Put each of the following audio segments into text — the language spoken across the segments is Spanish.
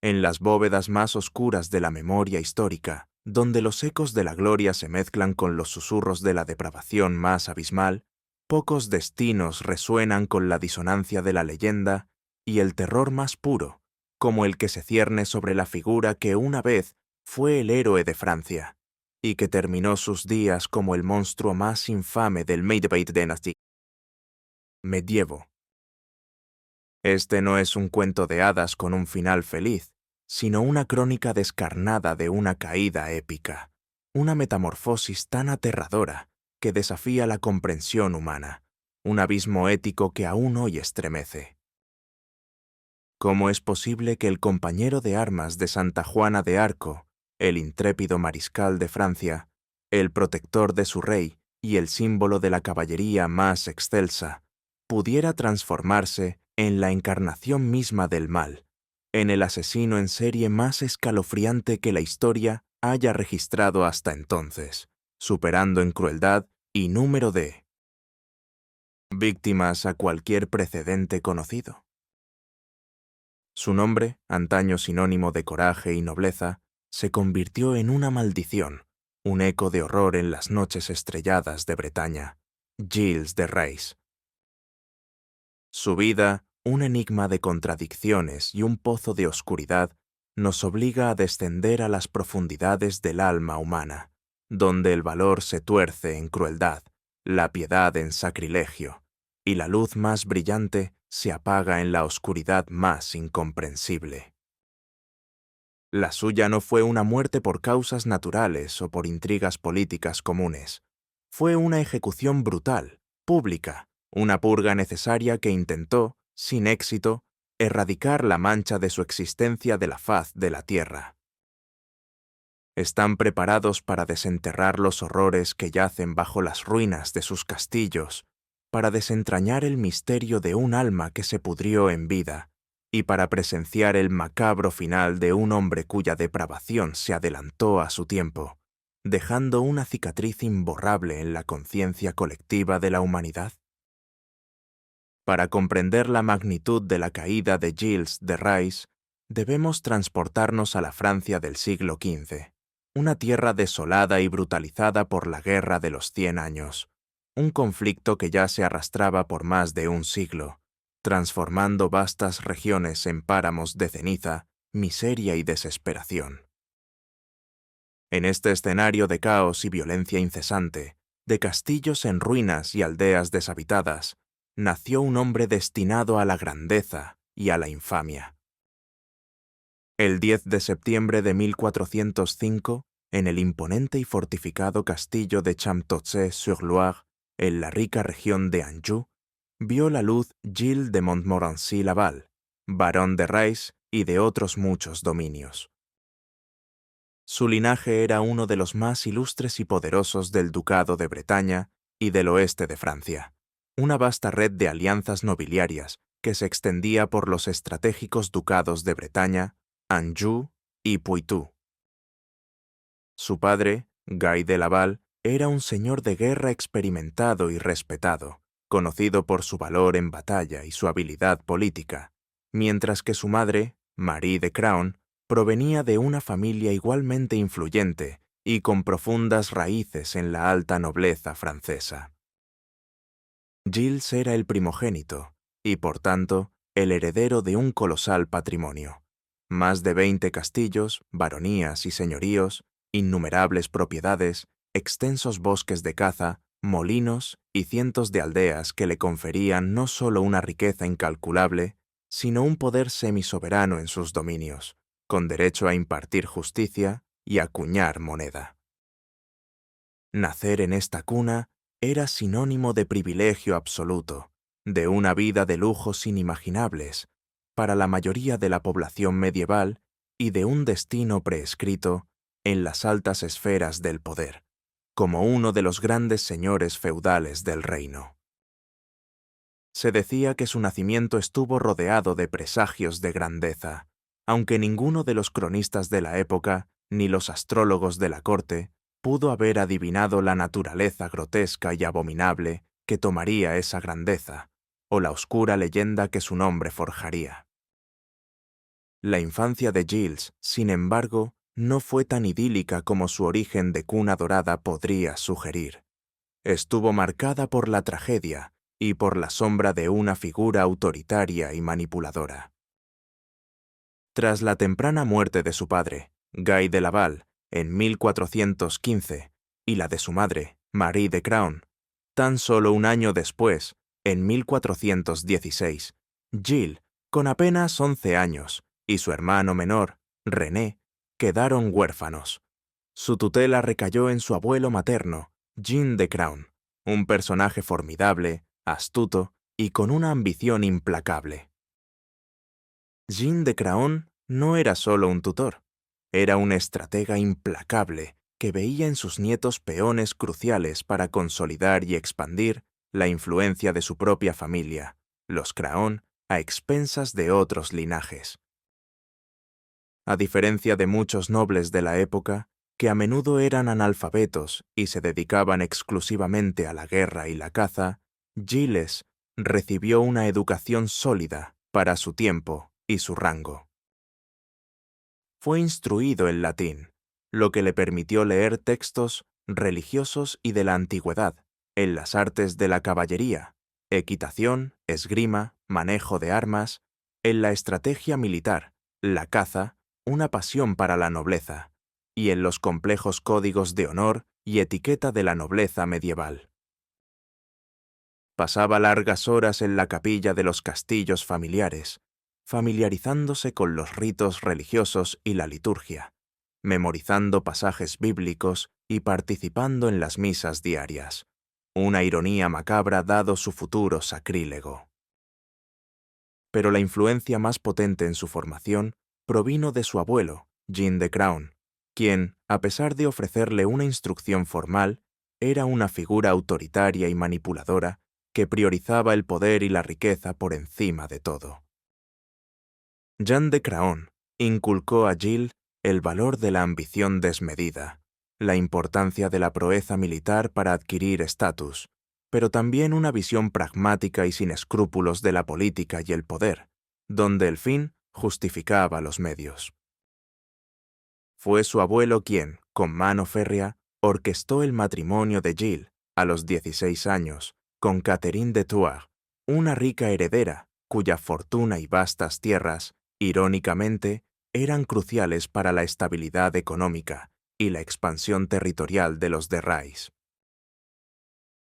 En las bóvedas más oscuras de la memoria histórica, donde los ecos de la gloria se mezclan con los susurros de la depravación más abismal, pocos destinos resuenan con la disonancia de la leyenda y el terror más puro, como el que se cierne sobre la figura que una vez fue el héroe de Francia, y que terminó sus días como el monstruo más infame del Médiéval Dynasty. Medievo. Este no es un cuento de hadas con un final feliz, sino una crónica descarnada de una caída épica, una metamorfosis tan aterradora que desafía la comprensión humana, un abismo ético que aún hoy estremece. ¿Cómo es posible que el compañero de armas de Santa Juana de Arco, el intrépido mariscal de Francia, el protector de su rey y el símbolo de la caballería más excelsa, pudiera transformarse en la encarnación misma del mal, en el asesino en serie más escalofriante que la historia haya registrado hasta entonces, superando en crueldad y número de víctimas a cualquier precedente conocido? Su nombre, antaño sinónimo de coraje y nobleza, se convirtió en una maldición, un eco de horror en las noches estrelladas de Bretaña. Gilles de Rais. Su vida, un enigma de contradicciones y un pozo de oscuridad, nos obliga a descender a las profundidades del alma humana, donde el valor se tuerce en crueldad, la piedad en sacrilegio, y la luz más brillante se apaga en la oscuridad más incomprensible. La suya no fue una muerte por causas naturales o por intrigas políticas comunes. Fue una ejecución brutal, pública, una purga necesaria que intentó, sin éxito, erradicar la mancha de su existencia de la faz de la tierra. Están preparados para desenterrar los horrores que yacen bajo las ruinas de sus castillos, para desentrañar el misterio de un alma que se pudrió en vida, y para presenciar el macabro final de un hombre cuya depravación se adelantó a su tiempo, dejando una cicatriz imborrable en la conciencia colectiva de la humanidad. Para comprender la magnitud de la caída de Gilles de Rais, debemos transportarnos a la Francia del siglo XV, una tierra desolada y brutalizada por la Guerra de los 100 años, un conflicto que ya se arrastraba por más de un siglo, transformando vastas regiones en páramos de ceniza, miseria y desesperación. En este escenario de caos y violencia incesante, de castillos en ruinas y aldeas deshabitadas, nació un hombre destinado a la grandeza y a la infamia. El 10 de septiembre de 1405, en el imponente y fortificado castillo de Champtocé-sur-Loire, en la rica región de Anjou, vio la luz Gilles de Montmorency-Laval, barón de Rais y de otros muchos dominios. Su linaje era uno de los más ilustres y poderosos del Ducado de Bretaña y del oeste de Francia, una vasta red de alianzas nobiliarias que se extendía por los estratégicos ducados de Bretaña, Anjou y Poitou. Su padre, Guy de Laval, era un señor de guerra experimentado y respetado, conocido por su valor en batalla y su habilidad política, mientras que su madre, Marie de Craon, provenía de una familia igualmente influyente y con profundas raíces en la alta nobleza francesa. Gilles era el primogénito y, por tanto, el heredero de un colosal patrimonio. Más de 20 castillos, baronías y señoríos, innumerables propiedades, extensos bosques de caza, molinos y cientos de aldeas que le conferían no solo una riqueza incalculable, sino un poder semisoberano en sus dominios, con derecho a impartir justicia y acuñar moneda. Nacer en esta cuna era sinónimo de privilegio absoluto, de una vida de lujos inimaginables para la mayoría de la población medieval y de un destino preescrito en las altas esferas del poder, como uno de los grandes señores feudales del reino. Se decía que su nacimiento estuvo rodeado de presagios de grandeza, aunque ninguno de los cronistas de la época ni los astrólogos de la corte pudo haber adivinado la naturaleza grotesca y abominable que tomaría esa grandeza, o la oscura leyenda que su nombre forjaría. La infancia de Giles, sin embargo, no fue tan idílica como su origen de cuna dorada podría sugerir. Estuvo marcada por la tragedia y por la sombra de una figura autoritaria y manipuladora. Tras la temprana muerte de su padre, Guy de Laval, en 1415, y la de su madre, Marie de Craon, tan solo un año después, en 1416, Gilles, con apenas 11 años, y su hermano menor, René, quedaron huérfanos. Su tutela recayó en su abuelo materno, Jean de Craon, un personaje formidable, astuto y con una ambición implacable. Jean de Craon no era solo un tutor, era un estratega implacable que veía en sus nietos peones cruciales para consolidar y expandir la influencia de su propia familia, los Craon, a expensas de otros linajes. A diferencia de muchos nobles de la época, que a menudo eran analfabetos y se dedicaban exclusivamente a la guerra y la caza, Gilles recibió una educación sólida para su tiempo y su rango. Fue instruido en latín, lo que le permitió leer textos religiosos y de la antigüedad, en las artes de la caballería, equitación, esgrima, manejo de armas, en la estrategia militar, la caza, una pasión para la nobleza, y en los complejos códigos de honor y etiqueta de la nobleza medieval. Pasaba largas horas en la capilla de los castillos familiares, familiarizándose con los ritos religiosos y la liturgia, memorizando pasajes bíblicos y participando en las misas diarias, una ironía macabra dado su futuro sacrílego. Pero la influencia más potente en su formación provino de su abuelo, Jean de Craon, quien, a pesar de ofrecerle una instrucción formal, era una figura autoritaria y manipuladora que priorizaba el poder y la riqueza por encima de todo. Jean de Craon inculcó a Gilles el valor de la ambición desmedida, la importancia de la proeza militar para adquirir estatus, pero también una visión pragmática y sin escrúpulos de la política y el poder, donde el fin justificaba los medios. Fue su abuelo quien, con mano férrea, orquestó el matrimonio de Gilles, a los 16 años, con Catherine de Thouars, una rica heredera cuya fortuna y vastas tierras, irónicamente, eran cruciales para la estabilidad económica y la expansión territorial de los de Rais.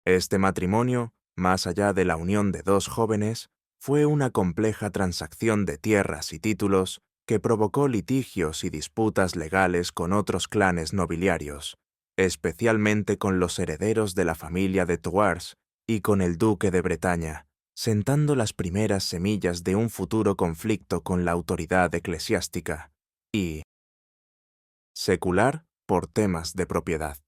Este matrimonio, más allá de la unión de dos jóvenes, fue una compleja transacción de tierras y títulos que provocó litigios y disputas legales con otros clanes nobiliarios, especialmente con los herederos de la familia de Thouars y con el duque de Bretaña, sentando las primeras semillas de un futuro conflicto con la autoridad eclesiástica y secular por temas de propiedad.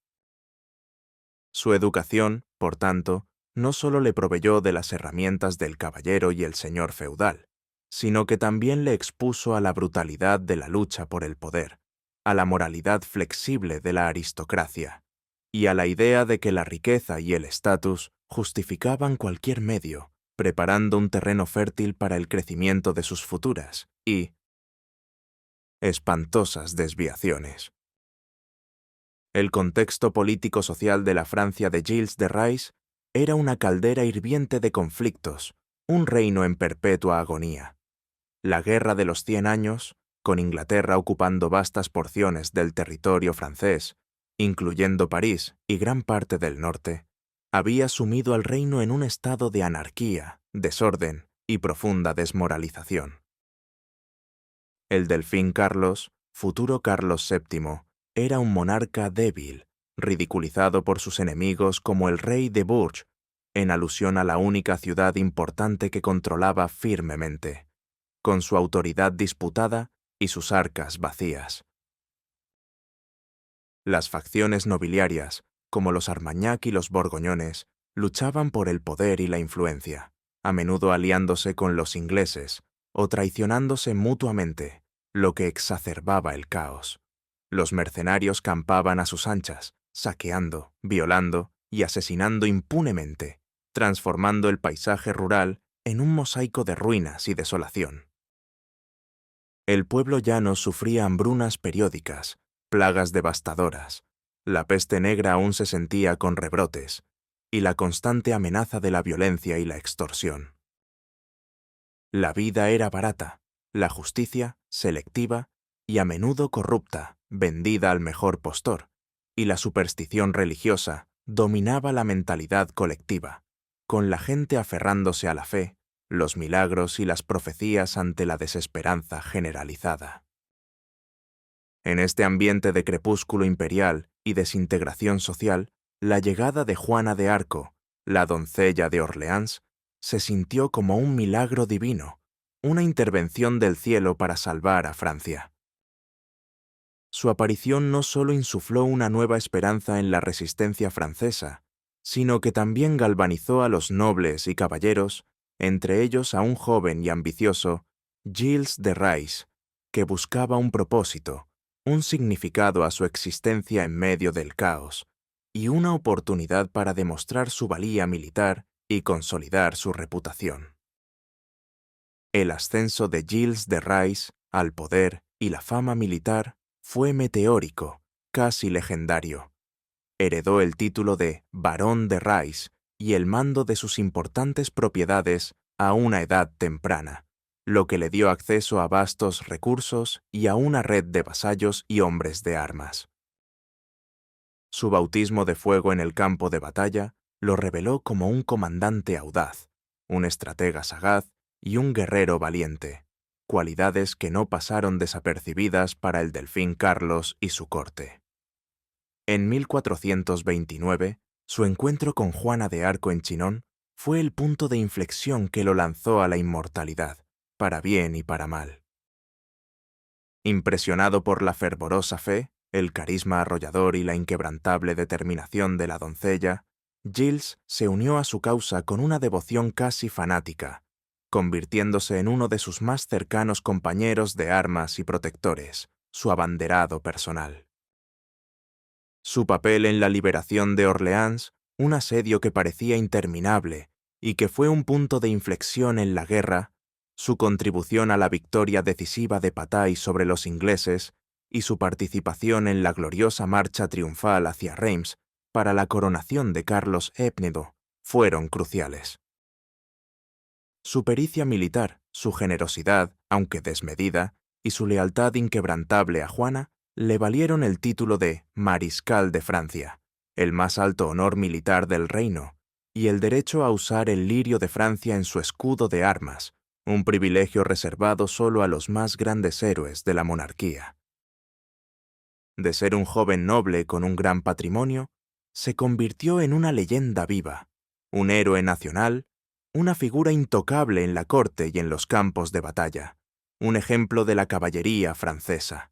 Su educación, por tanto, no solo le proveyó de las herramientas del caballero y el señor feudal, sino que también le expuso a la brutalidad de la lucha por el poder, a la moralidad flexible de la aristocracia, y a la idea de que la riqueza y el estatus justificaban cualquier medio, preparando un terreno fértil para el crecimiento de sus futuras y espantosas desviaciones. El contexto político-social de la Francia de Gilles de Rais era una caldera hirviente de conflictos, un reino en perpetua agonía. La Guerra de los 100 años, con Inglaterra ocupando vastas porciones del territorio francés, incluyendo París y gran parte del norte, había sumido al reino en un estado de anarquía, desorden y profunda desmoralización. El delfín Carlos, futuro Carlos VII, era un monarca débil, ridiculizado por sus enemigos como el rey de Bourges, en alusión a la única ciudad importante que controlaba firmemente, con su autoridad disputada y sus arcas vacías. Las facciones nobiliarias, como los Armagnac y los Borgoñones, luchaban por el poder y la influencia, a menudo aliándose con los ingleses o traicionándose mutuamente, lo que exacerbaba el caos. Los mercenarios campaban a sus anchas, saqueando, violando y asesinando impunemente, transformando el paisaje rural en un mosaico de ruinas y desolación. El pueblo llano sufría hambrunas periódicas, plagas devastadoras, la peste negra aún se sentía con rebrotes, y la constante amenaza de la violencia y la extorsión. La vida era barata, la justicia selectiva y a menudo corrupta, vendida al mejor postor, y la superstición religiosa dominaba la mentalidad colectiva, con la gente aferrándose a la fe, los milagros y las profecías ante la desesperanza generalizada. En este ambiente de crepúsculo imperial y desintegración social, la llegada de Juana de Arco, la doncella de Orleans, se sintió como un milagro divino, una intervención del cielo para salvar a Francia. Su aparición no solo insufló una nueva esperanza en la resistencia francesa, sino que también galvanizó a los nobles y caballeros, entre ellos a un joven y ambicioso Gilles de Rais, que buscaba un propósito, un significado a su existencia en medio del caos, y una oportunidad para demostrar su valía militar y consolidar su reputación. El ascenso de Gilles de Rais al poder y la fama militar fue meteórico, casi legendario. Heredó el título de Barón de Rais y el mando de sus importantes propiedades a una edad temprana, lo que le dio acceso a vastos recursos y a una red de vasallos y hombres de armas. Su bautismo de fuego en el campo de batalla lo reveló como un comandante audaz, un estratega sagaz y un guerrero valiente, cualidades que no pasaron desapercibidas para el delfín Carlos y su corte. En 1429, su encuentro con Juana de Arco en Chinon fue el punto de inflexión que lo lanzó a la inmortalidad, para bien y para mal. Impresionado por la fervorosa fe, el carisma arrollador y la inquebrantable determinación de la doncella, Gilles se unió a su causa con una devoción casi fanática, convirtiéndose en uno de sus más cercanos compañeros de armas y protectores, su abanderado personal. Su papel en la liberación de Orleans, un asedio que parecía interminable y que fue un punto de inflexión en la guerra, su contribución a la victoria decisiva de Patay sobre los ingleses y su participación en la gloriosa marcha triunfal hacia Reims para la coronación de Carlos Hépnido fueron cruciales. Su pericia militar, su generosidad, aunque desmedida, y su lealtad inquebrantable a Juana le valieron el título de Mariscal de Francia, el más alto honor militar del reino, y el derecho a usar el lirio de Francia en su escudo de armas, un privilegio reservado solo a los más grandes héroes de la monarquía. De ser un joven noble con un gran patrimonio, se convirtió en una leyenda viva, un héroe nacional, una figura intocable en la corte y en los campos de batalla, un ejemplo de la caballería francesa.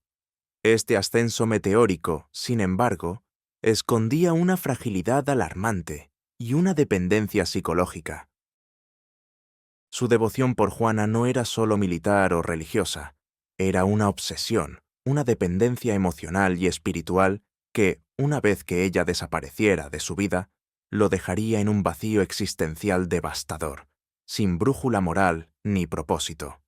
Este ascenso meteórico, sin embargo, escondía una fragilidad alarmante y una dependencia psicológica. Su devoción por Juana no era solo militar o religiosa, era una obsesión, una dependencia emocional y espiritual que, una vez que ella desapareciera de su vida, lo dejaría en un vacío existencial devastador, sin brújula moral ni propósito.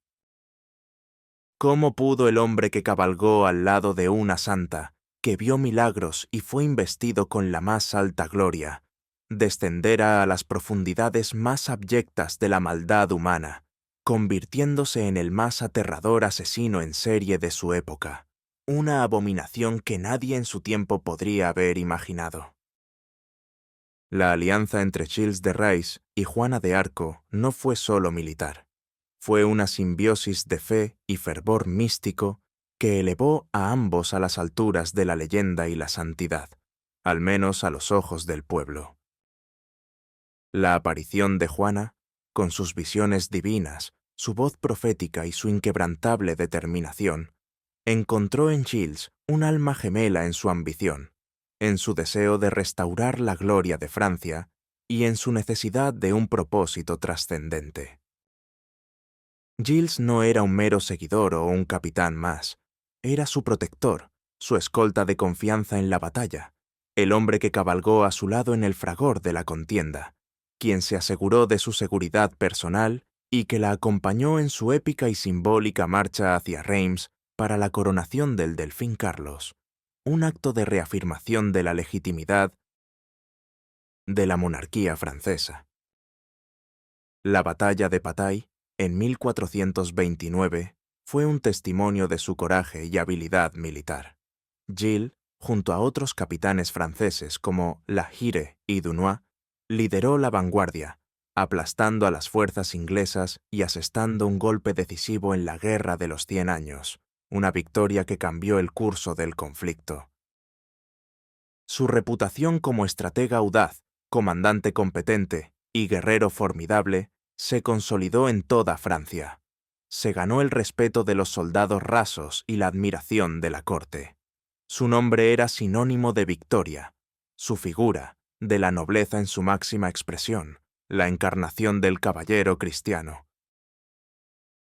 ¿Cómo pudo el hombre que cabalgó al lado de una santa, que vio milagros y fue investido con la más alta gloria, descender a las profundidades más abyectas de la maldad humana, convirtiéndose en el más aterrador asesino en serie de su época, una abominación que nadie en su tiempo podría haber imaginado? La alianza entre Gilles de Rais y Juana de Arco no fue solo militar. Fue una simbiosis de fe y fervor místico que elevó a ambos a las alturas de la leyenda y la santidad, al menos a los ojos del pueblo. La aparición de Juana, con sus visiones divinas, su voz profética y su inquebrantable determinación, encontró en Gilles un alma gemela en su ambición, en su deseo de restaurar la gloria de Francia y en su necesidad de un propósito trascendente. Gilles no era un mero seguidor o un capitán más, era su protector, su escolta de confianza en la batalla, el hombre que cabalgó a su lado en el fragor de la contienda, quien se aseguró de su seguridad personal y que la acompañó en su épica y simbólica marcha hacia Reims para la coronación del Delfín Carlos, un acto de reafirmación de la legitimidad de la monarquía francesa. La batalla de Patay, en 1429, fue un testimonio de su coraje y habilidad militar. Gilles, junto a otros capitanes franceses como La Hire y Dunois, lideró la vanguardia, aplastando a las fuerzas inglesas y asestando un golpe decisivo en la Guerra de los 100 Años, una victoria que cambió el curso del conflicto. Su reputación como estratega audaz, comandante competente y guerrero formidable se consolidó en toda Francia. Se ganó el respeto de los soldados rasos y la admiración de la corte. Su nombre era sinónimo de victoria, su figura, de la nobleza en su máxima expresión, la encarnación del caballero cristiano.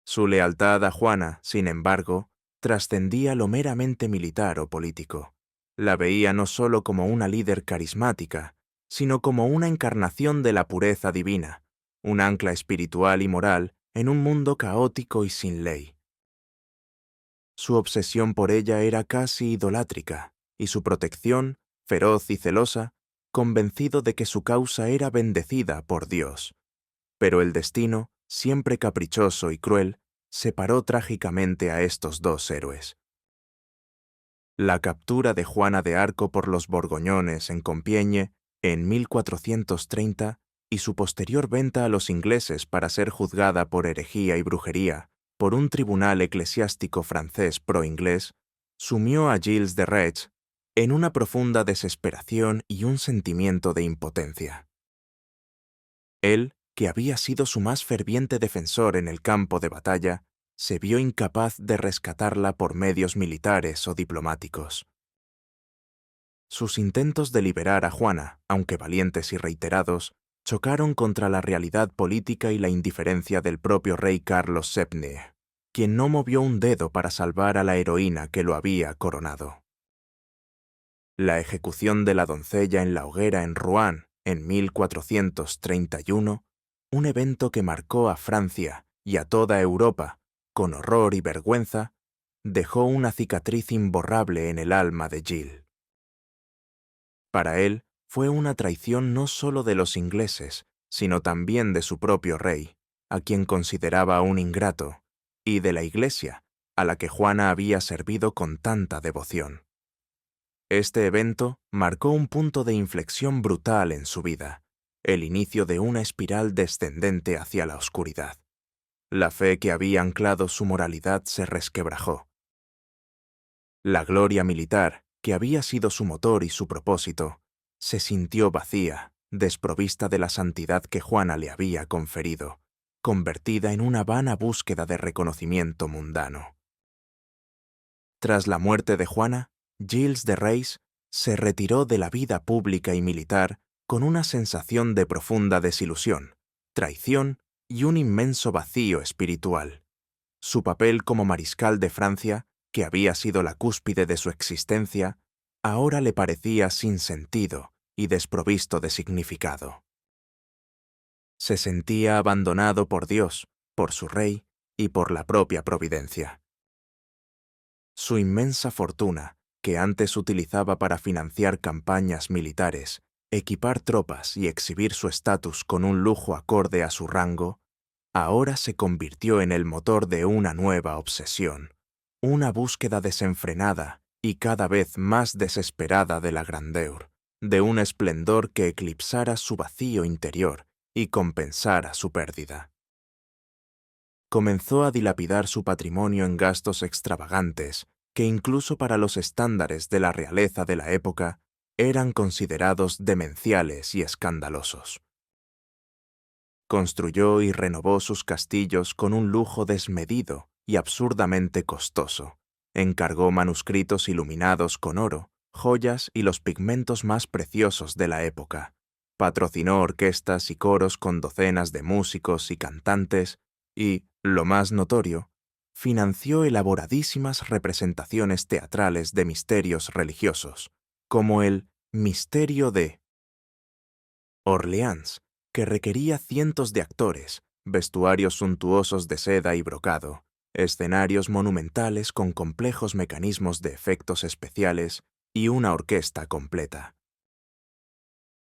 Su lealtad a Juana, sin embargo, trascendía lo meramente militar o político. La veía no solo como una líder carismática, sino como una encarnación de la pureza divina, un ancla espiritual y moral en un mundo caótico y sin ley. Su obsesión por ella era casi idolátrica, y su protección, feroz y celosa, convencido de que su causa era bendecida por Dios. Pero el destino, siempre caprichoso y cruel, separó trágicamente a estos dos héroes. La captura de Juana de Arco por los borgoñones en Compiègne en 1430 y su posterior venta a los ingleses para ser juzgada por herejía y brujería por un tribunal eclesiástico francés pro-inglés, sumió a Gilles de Retz en una profunda desesperación y un sentimiento de impotencia. Él, que había sido su más ferviente defensor en el campo de batalla, se vio incapaz de rescatarla por medios militares o diplomáticos. Sus intentos de liberar a Juana, aunque valientes y reiterados, chocaron contra la realidad política y la indiferencia del propio rey Carlos VII, quien no movió un dedo para salvar a la heroína que lo había coronado. La ejecución de la doncella en la hoguera en Rouen en 1431, un evento que marcó a Francia y a toda Europa, con horror y vergüenza, dejó una cicatriz imborrable en el alma de Gilles. Para él fue una traición no solo de los ingleses, sino también de su propio rey, a quien consideraba un ingrato, y de la Iglesia, a la que Juana había servido con tanta devoción. Este evento marcó un punto de inflexión brutal en su vida, el inicio de una espiral descendente hacia la oscuridad. La fe que había anclado su moralidad se resquebrajó. La gloria militar, que había sido su motor y su propósito, se sintió vacía, desprovista de la santidad que Juana le había conferido, convertida en una vana búsqueda de reconocimiento mundano. Tras la muerte de Juana, Gilles de Retz se retiró de la vida pública y militar con una sensación de profunda desilusión, traición y un inmenso vacío espiritual. Su papel como mariscal de Francia, que había sido la cúspide de su existencia, ahora le parecía sin sentido y desprovisto de significado. Se sentía abandonado por Dios, por su rey y por la propia providencia. Su inmensa fortuna, que antes utilizaba para financiar campañas militares, equipar tropas y exhibir su estatus con un lujo acorde a su rango, ahora se convirtió en el motor de una nueva obsesión, una búsqueda desenfrenada y cada vez más desesperada de la grandeur, de un esplendor que eclipsara su vacío interior y compensara su pérdida. Comenzó a dilapidar su patrimonio en gastos extravagantes que incluso para los estándares de la realeza de la época eran considerados demenciales y escandalosos. Construyó y renovó sus castillos con un lujo desmedido y absurdamente costoso. Encargó manuscritos iluminados con oro, joyas y los pigmentos más preciosos de la época. Patrocinó orquestas y coros con docenas de músicos y cantantes y, lo más notorio, financió elaboradísimas representaciones teatrales de misterios religiosos, como el Misterio de Orleans, que requería cientos de actores, vestuarios suntuosos de seda y brocado, escenarios monumentales con complejos mecanismos de efectos especiales y una orquesta completa.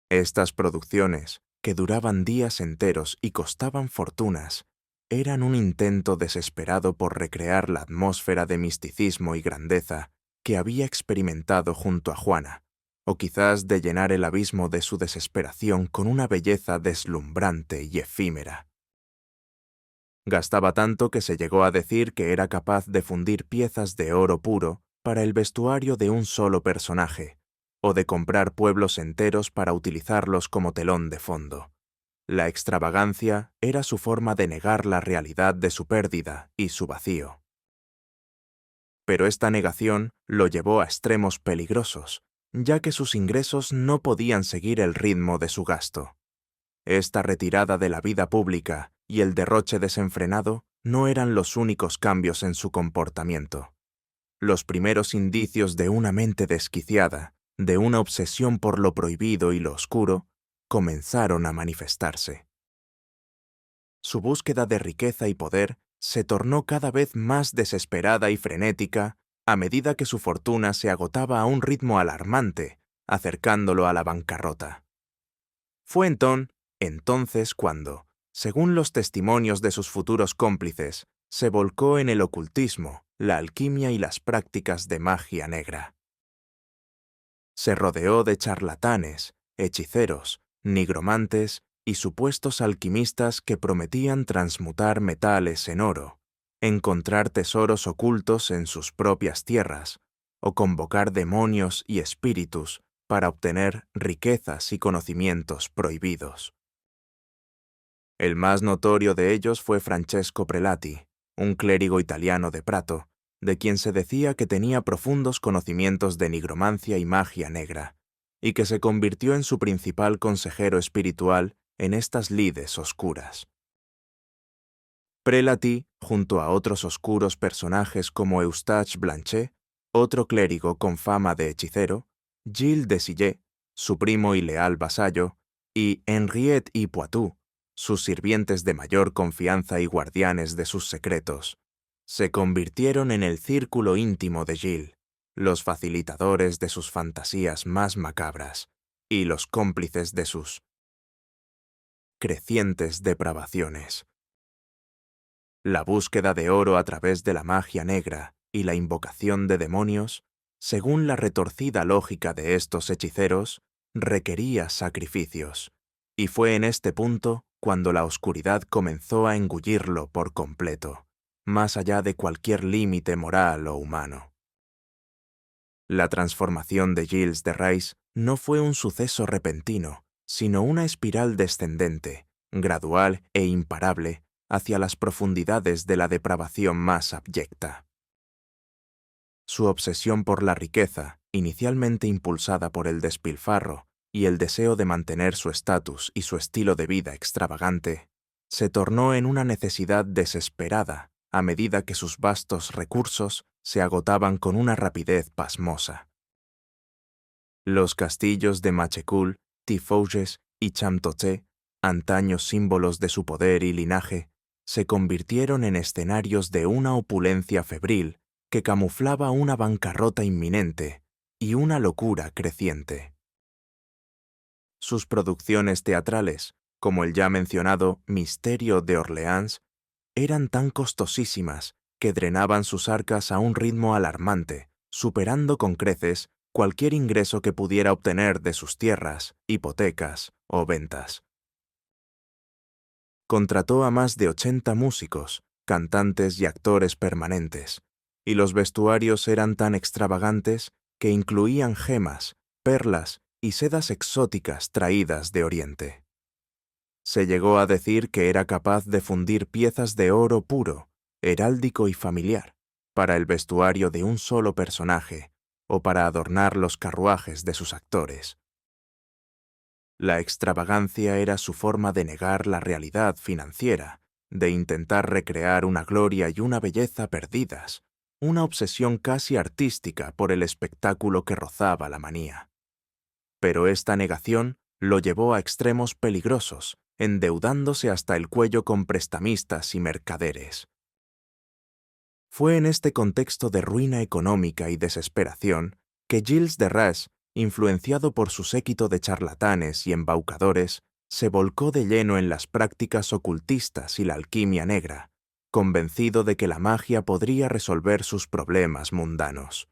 Estas producciones, que duraban días enteros y costaban fortunas, eran un intento desesperado por recrear la atmósfera de misticismo y grandeza que había experimentado junto a Juana, o quizás de llenar el abismo de su desesperación con una belleza deslumbrante y efímera. Gastaba tanto que se llegó a decir que era capaz de fundir piezas de oro puro para el vestuario de un solo personaje, o de comprar pueblos enteros para utilizarlos como telón de fondo. La extravagancia era su forma de negar la realidad de su pérdida y su vacío. Pero esta negación lo llevó a extremos peligrosos, ya que sus ingresos no podían seguir el ritmo de su gasto. Esta retirada de la vida pública y el derroche desenfrenado no eran los únicos cambios en su comportamiento. Los primeros indicios de una mente desquiciada, de una obsesión por lo prohibido y lo oscuro, comenzaron a manifestarse. Su búsqueda de riqueza y poder se tornó cada vez más desesperada y frenética a medida que su fortuna se agotaba a un ritmo alarmante, acercándolo a la bancarrota. Fue entonces cuando, según los testimonios de sus futuros cómplices, se volcó en el ocultismo, la alquimia y las prácticas de magia negra. Se rodeó de charlatanes, hechiceros, nigromantes y supuestos alquimistas que prometían transmutar metales en oro, encontrar tesoros ocultos en sus propias tierras, o convocar demonios y espíritus para obtener riquezas y conocimientos prohibidos. El más notorio de ellos fue Francesco Prelati, un clérigo italiano de Prato, de quien se decía que tenía profundos conocimientos de nigromancia y magia negra, y que se convirtió en su principal consejero espiritual en estas lides oscuras. Prelati, junto a otros oscuros personajes como Eustache Blanchet, otro clérigo con fama de hechicero, Gilles de Sillé, su primo y leal vasallo, y Henriette y Poitou, sus sirvientes de mayor confianza y guardianes de sus secretos, se convirtieron en el círculo íntimo de Gilles, los facilitadores de sus fantasías más macabras y los cómplices de sus crecientes depravaciones. La búsqueda de oro a través de la magia negra y la invocación de demonios, según la retorcida lógica de estos hechiceros, requería sacrificios, y fue en este punto cuando la oscuridad comenzó a engullirlo por completo, más allá de cualquier límite moral o humano. La transformación de Gilles de Rais no fue un suceso repentino, sino una espiral descendente, gradual e imparable, hacia las profundidades de la depravación más abyecta. Su obsesión por la riqueza, inicialmente impulsada por el despilfarro y el deseo de mantener su estatus y su estilo de vida extravagante, se tornó en una necesidad desesperada a medida que sus vastos recursos se agotaban con una rapidez pasmosa. Los castillos de Machecoul, Tiffauges y Champtocé, antaños símbolos de su poder y linaje, se convirtieron en escenarios de una opulencia febril que camuflaba una bancarrota inminente y una locura creciente. Sus producciones teatrales, como el ya mencionado Misterio de Orleans, eran tan costosísimas que drenaban sus arcas a un ritmo alarmante, superando con creces cualquier ingreso que pudiera obtener de sus tierras, hipotecas o ventas. Contrató a más de 80 músicos, cantantes y actores permanentes, y los vestuarios eran tan extravagantes que incluían gemas, perlas y sedas exóticas traídas de Oriente. Se llegó a decir que era capaz de fundir piezas de oro puro, heráldico y familiar, para el vestuario de un solo personaje o para adornar los carruajes de sus actores. La extravagancia era su forma de negar la realidad financiera, de intentar recrear una gloria y una belleza perdidas, una obsesión casi artística por el espectáculo que rozaba la manía. Pero esta negación lo llevó a extremos peligrosos, endeudándose hasta el cuello con prestamistas y mercaderes. Fue en este contexto de ruina económica y desesperación que Gilles de Rais, influenciado por su séquito de charlatanes y embaucadores, se volcó de lleno en las prácticas ocultistas y la alquimia negra, convencido de que la magia podría resolver sus problemas mundanos.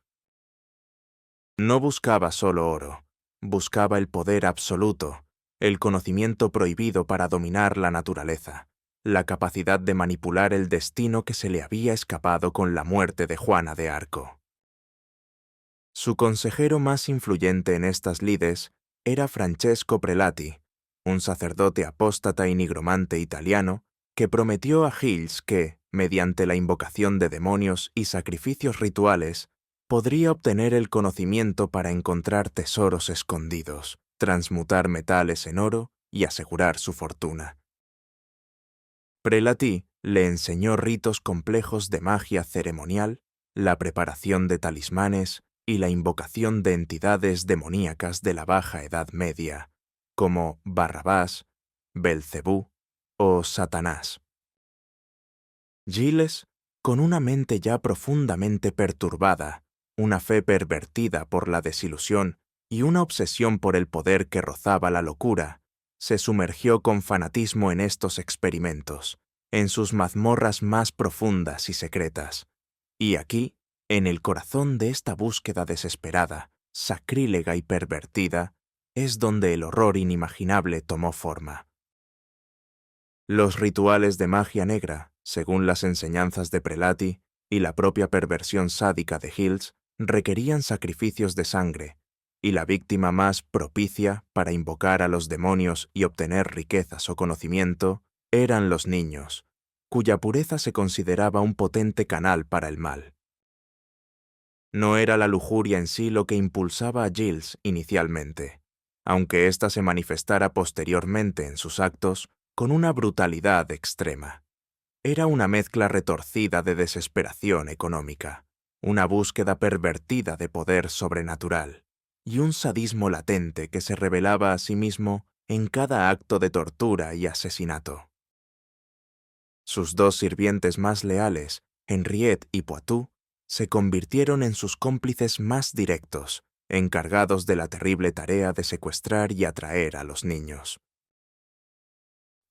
No buscaba solo oro, buscaba el poder absoluto, el conocimiento prohibido para dominar la naturaleza, la capacidad de manipular el destino que se le había escapado con la muerte de Juana de Arco. Su consejero más influyente en estas lides era Francesco Prelati, un sacerdote apóstata y nigromante italiano que prometió a Gilles que, mediante la invocación de demonios y sacrificios rituales, podría obtener el conocimiento para encontrar tesoros escondidos, transmutar metales en oro y asegurar su fortuna. Prelati le enseñó ritos complejos de magia ceremonial, la preparación de talismanes y la invocación de entidades demoníacas de la Baja Edad Media, como Barrabás, Belcebú o Satanás. Gilles, con una mente ya profundamente perturbada, una fe pervertida por la desilusión y una obsesión por el poder que rozaba la locura, se sumergió con fanatismo en estos experimentos, en sus mazmorras más profundas y secretas. Y aquí, en el corazón de esta búsqueda desesperada, sacrílega y pervertida, es donde el horror inimaginable tomó forma. Los rituales de magia negra, según las enseñanzas de Prelati y la propia perversión sádica de Gilles, requerían sacrificios de sangre, y la víctima más propicia para invocar a los demonios y obtener riquezas o conocimiento eran los niños, cuya pureza se consideraba un potente canal para el mal. No era la lujuria en sí lo que impulsaba a Gilles inicialmente, aunque ésta se manifestara posteriormente en sus actos con una brutalidad extrema. Era una mezcla retorcida de desesperación económica, una búsqueda pervertida de poder sobrenatural y un sadismo latente que se revelaba a sí mismo en cada acto de tortura y asesinato. Sus dos sirvientes más leales, Henriette y Poitou, se convirtieron en sus cómplices más directos, encargados de la terrible tarea de secuestrar y atraer a los niños.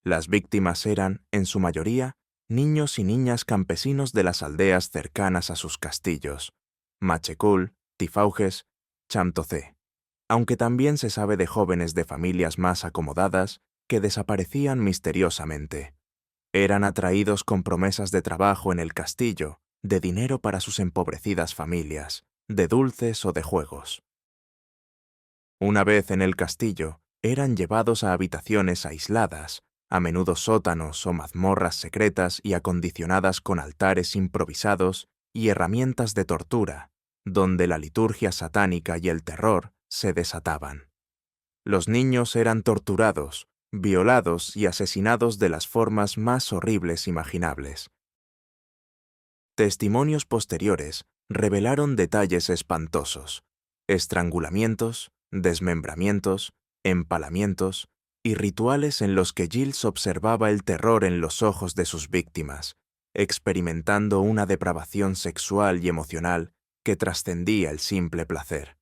Las víctimas eran, en su mayoría, niños y niñas campesinos de las aldeas cercanas a sus castillos, Machecoul, Tifauges, Champtocé, aunque también se sabe de jóvenes de familias más acomodadas que desaparecían misteriosamente. Eran atraídos con promesas de trabajo en el castillo, de dinero para sus empobrecidas familias, de dulces o de juegos. Una vez en el castillo, eran llevados a habitaciones aisladas, a menudo sótanos o mazmorras secretas y acondicionadas con altares improvisados y herramientas de tortura, donde la liturgia satánica y el terror se desataban. Los niños eran torturados, violados y asesinados de las formas más horribles imaginables. Testimonios posteriores revelaron detalles espantosos: estrangulamientos, desmembramientos, empalamientos y rituales en los que Gilles observaba el terror en los ojos de sus víctimas, experimentando una depravación sexual y emocional que trascendía el simple placer.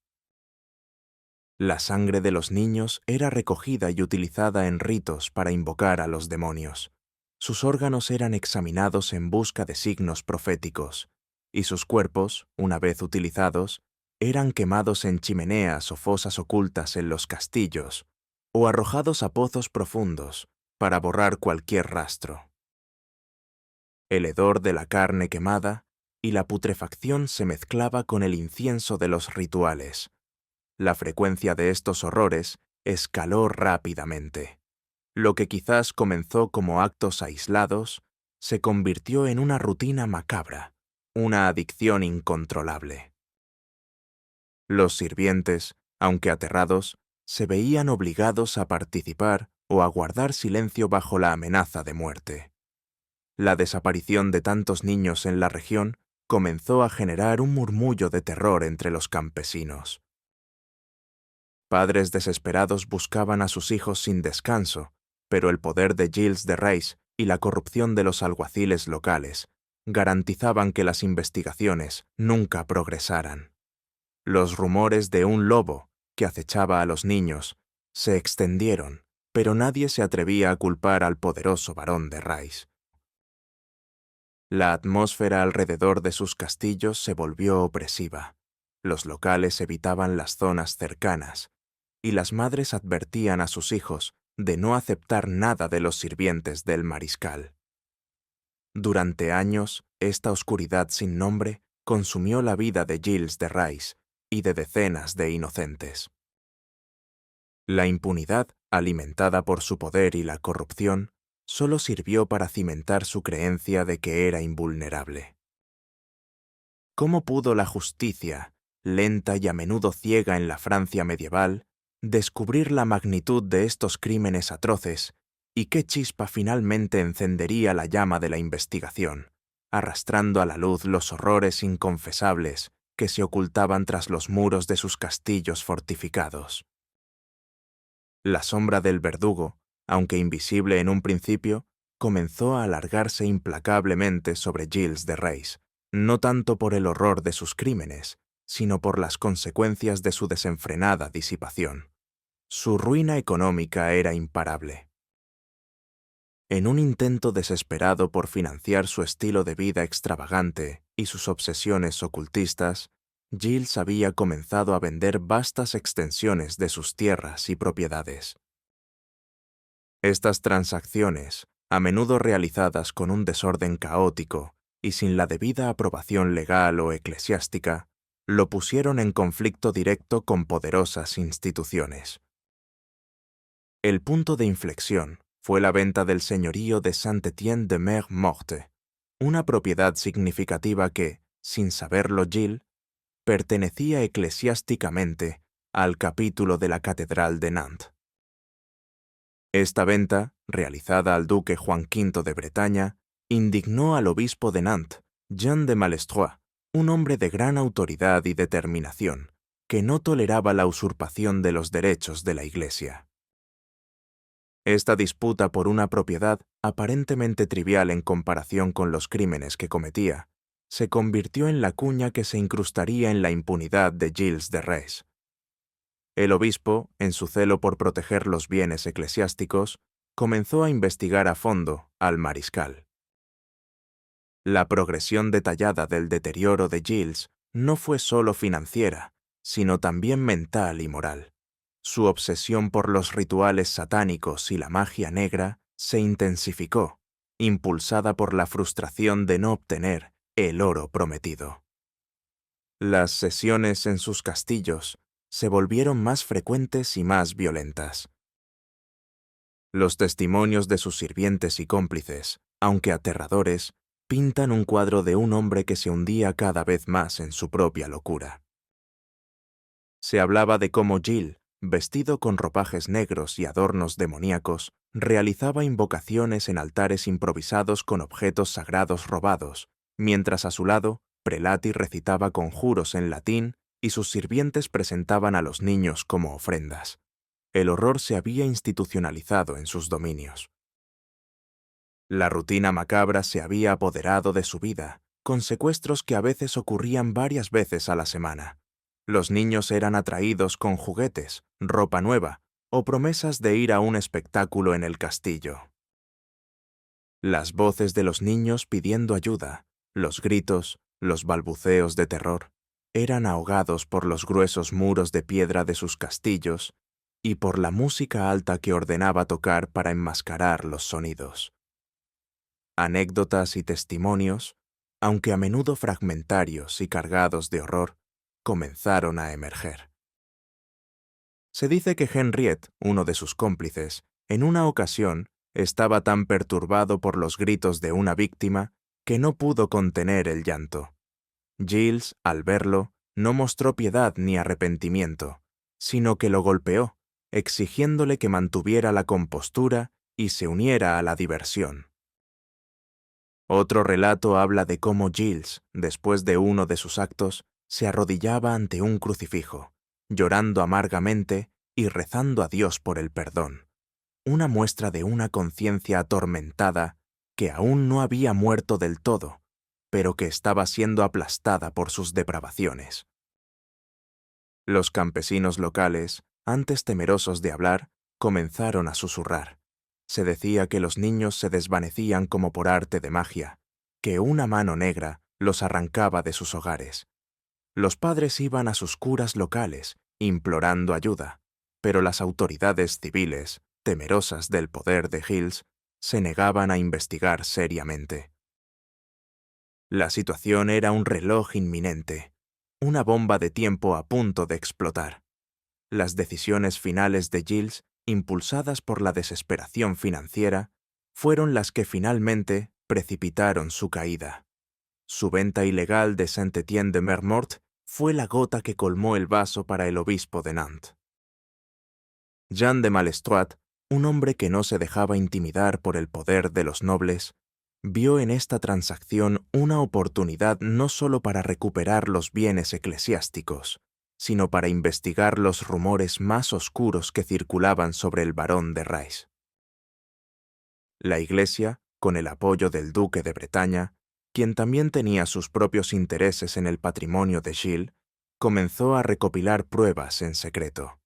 La sangre de los niños era recogida y utilizada en ritos para invocar a los demonios. Sus órganos eran examinados en busca de signos proféticos, y sus cuerpos, una vez utilizados, eran quemados en chimeneas o fosas ocultas en los castillos, o arrojados a pozos profundos para borrar cualquier rastro. El hedor de la carne quemada y la putrefacción se mezclaba con el incienso de los rituales. La frecuencia de estos horrores escaló rápidamente. Lo que quizás comenzó como actos aislados se convirtió en una rutina macabra, una adicción incontrolable. Los sirvientes, aunque aterrados, se veían obligados a participar o a guardar silencio bajo la amenaza de muerte. La desaparición de tantos niños en la región comenzó a generar un murmullo de terror entre los campesinos. Padres desesperados buscaban a sus hijos sin descanso, pero el poder de Gilles de Rais y la corrupción de los alguaciles locales garantizaban que las investigaciones nunca progresaran. Los rumores de un lobo que acechaba a los niños se extendieron, pero nadie se atrevía a culpar al poderoso barón de Rais. La atmósfera alrededor de sus castillos se volvió opresiva. Los locales evitaban las zonas cercanas, y las madres advertían a sus hijos de no aceptar nada de los sirvientes del mariscal. Durante años, esta oscuridad sin nombre consumió la vida de Gilles de Rais y de decenas de inocentes. La impunidad, alimentada por su poder y la corrupción, solo sirvió para cimentar su creencia de que era invulnerable. ¿Cómo pudo la justicia, lenta y a menudo ciega en la Francia medieval, descubrir la magnitud de estos crímenes atroces y qué chispa finalmente encendería la llama de la investigación, arrastrando a la luz los horrores inconfesables que se ocultaban tras los muros de sus castillos fortificados? La sombra del verdugo, aunque invisible en un principio, comenzó a alargarse implacablemente sobre Gilles de Rais, no tanto por el horror de sus crímenes, sino por las consecuencias de su desenfrenada disipación. Su ruina económica era imparable. En un intento desesperado por financiar su estilo de vida extravagante y sus obsesiones ocultistas, Gilles había comenzado a vender vastas extensiones de sus tierras y propiedades. Estas transacciones, a menudo realizadas con un desorden caótico y sin la debida aprobación legal o eclesiástica, lo pusieron en conflicto directo con poderosas instituciones. El punto de inflexión fue la venta del señorío de Saint-Étienne-de-Mer-Morte, una propiedad significativa que, sin saberlo Gilles, pertenecía eclesiásticamente al capítulo de la Catedral de Nantes. Esta venta, realizada al duque Juan V de Bretaña, indignó al obispo de Nantes, Jean de Malestroit, un hombre de gran autoridad y determinación, que no toleraba la usurpación de los derechos de la Iglesia. Esta disputa por una propiedad, aparentemente trivial en comparación con los crímenes que cometía, se convirtió en la cuña que se incrustaría en la impunidad de Gilles de Rais. El obispo, en su celo por proteger los bienes eclesiásticos, comenzó a investigar a fondo al mariscal. La progresión detallada del deterioro de Gilles no fue solo financiera, sino también mental y moral. Su obsesión por los rituales satánicos y la magia negra se intensificó, impulsada por la frustración de no obtener el oro prometido. Las sesiones en sus castillos se volvieron más frecuentes y más violentas. Los testimonios de sus sirvientes y cómplices, aunque aterradores, pintan un cuadro de un hombre que se hundía cada vez más en su propia locura. Se hablaba de cómo Gilles, vestido con ropajes negros y adornos demoníacos, realizaba invocaciones en altares improvisados con objetos sagrados robados, mientras a su lado, Prelati recitaba conjuros en latín y sus sirvientes presentaban a los niños como ofrendas. El horror se había institucionalizado en sus dominios. La rutina macabra se había apoderado de su vida, con secuestros que a veces ocurrían varias veces a la semana. Los niños eran atraídos con juguetes, ropa nueva o promesas de ir a un espectáculo en el castillo. Las voces de los niños pidiendo ayuda, los gritos, los balbuceos de terror, eran ahogados por los gruesos muros de piedra de sus castillos y por la música alta que ordenaba tocar para enmascarar los sonidos. Anécdotas y testimonios, aunque a menudo fragmentarios y cargados de horror, comenzaron a emerger. Se dice que Henriette, uno de sus cómplices, en una ocasión estaba tan perturbado por los gritos de una víctima que no pudo contener el llanto. Gilles, al verlo, no mostró piedad ni arrepentimiento, sino que lo golpeó, exigiéndole que mantuviera la compostura y se uniera a la diversión. Otro relato habla de cómo Gilles, después de uno de sus actos, se arrodillaba ante un crucifijo, llorando amargamente y rezando a Dios por el perdón, una muestra de una conciencia atormentada que aún no había muerto del todo, pero que estaba siendo aplastada por sus depravaciones. Los campesinos locales, antes temerosos de hablar, comenzaron a susurrar. Se decía que los niños se desvanecían como por arte de magia, que una mano negra los arrancaba de sus hogares. Los padres iban a sus curas locales, implorando ayuda, pero las autoridades civiles, temerosas del poder de Giles, se negaban a investigar seriamente. La situación era un reloj inminente, una bomba de tiempo a punto de explotar. Las decisiones finales de Giles, impulsadas por la desesperación financiera, fueron las que finalmente precipitaron su caída. Su venta ilegal de Saint-Étienne-de-Mermort fue la gota que colmó el vaso para el obispo de Nantes. Jean de Malestroit, un hombre que no se dejaba intimidar por el poder de los nobles, vio en esta transacción una oportunidad no solo para recuperar los bienes eclesiásticos, sino para investigar los rumores más oscuros que circulaban sobre el barón de Rais. La Iglesia, con el apoyo del duque de Bretaña, quien también tenía sus propios intereses en el patrimonio de Giles, comenzó a recopilar pruebas en secreto.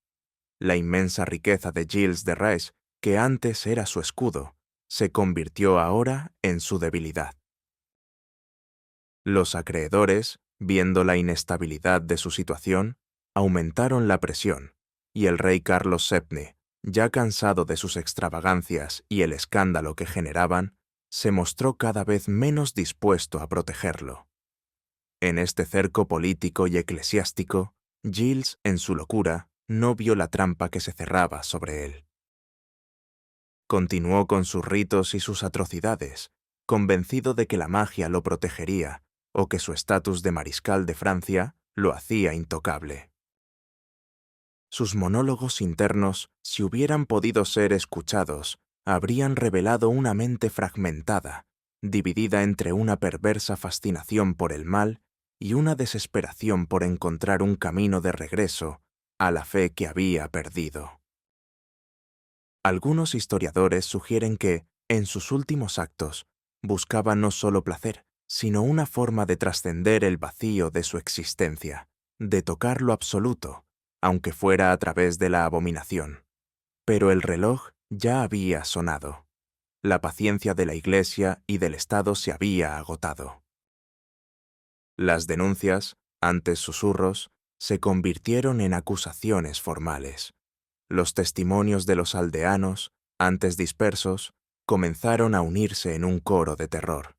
La inmensa riqueza de Giles de Rais, que antes era su escudo, se convirtió ahora en su debilidad. Los acreedores, viendo la inestabilidad de su situación, aumentaron la presión, y el rey Carlos VII, ya cansado de sus extravagancias y el escándalo que generaban, se mostró cada vez menos dispuesto a protegerlo. En este cerco político y eclesiástico, Giles, en su locura, no vio la trampa que se cerraba sobre él. Continuó con sus ritos y sus atrocidades, convencido de que la magia lo protegería o que su estatus de mariscal de Francia lo hacía intocable. Sus monólogos internos, si hubieran podido ser escuchados, habrían revelado una mente fragmentada, dividida entre una perversa fascinación por el mal y una desesperación por encontrar un camino de regreso a la fe que había perdido. Algunos historiadores sugieren que, en sus últimos actos, buscaba no solo placer, sino una forma de trascender el vacío de su existencia, de tocar lo absoluto, aunque fuera a través de la abominación. Pero el reloj ya había sonado. La paciencia de la Iglesia y del Estado se había agotado. Las denuncias, antes susurros, se convirtieron en acusaciones formales. Los testimonios de los aldeanos, antes dispersos, comenzaron a unirse en un coro de terror.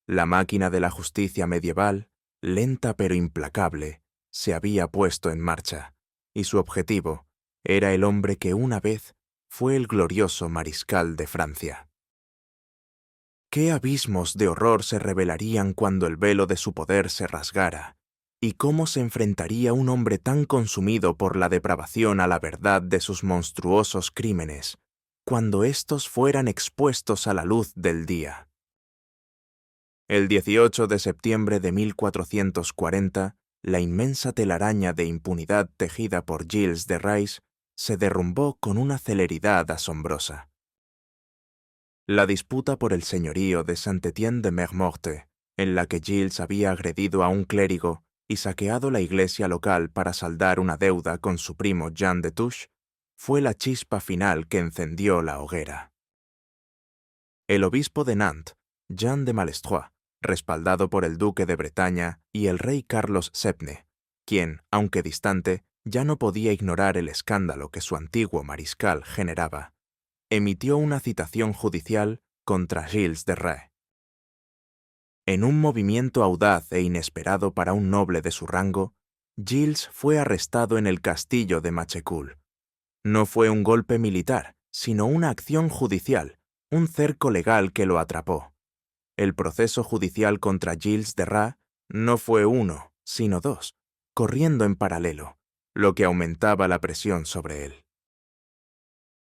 La máquina de la justicia medieval, lenta pero implacable, se había puesto en marcha, y su objetivo era el hombre que una vez fue el glorioso mariscal de Francia. ¿Qué abismos de horror se revelarían cuando el velo de su poder se rasgara? ¿Y cómo se enfrentaría un hombre tan consumido por la depravación a la verdad de sus monstruosos crímenes, cuando éstos fueran expuestos a la luz del día? El 18 de septiembre de 1440, la inmensa telaraña de impunidad tejida por Giles de Rais se derrumbó con una celeridad asombrosa. La disputa por el señorío de Saint-Étienne-de-Mermort, en la que Giles había agredido a un clérigo y saqueado la iglesia local para saldar una deuda con su primo Jean de Touche, fue la chispa final que encendió la hoguera. El obispo de Nantes, Jean de Malestroit, respaldado por el duque de Bretaña y el rey Carlos VII, quien, aunque distante, ya no podía ignorar el escándalo que su antiguo mariscal generaba, emitió una citación judicial contra Giles de Rais. En un movimiento audaz e inesperado para un noble de su rango, Giles fue arrestado en el castillo de Machecoul. No fue un golpe militar, sino una acción judicial, un cerco legal que lo atrapó. El proceso judicial contra Giles de Rais no fue uno, sino dos, corriendo en paralelo, lo que aumentaba la presión sobre él.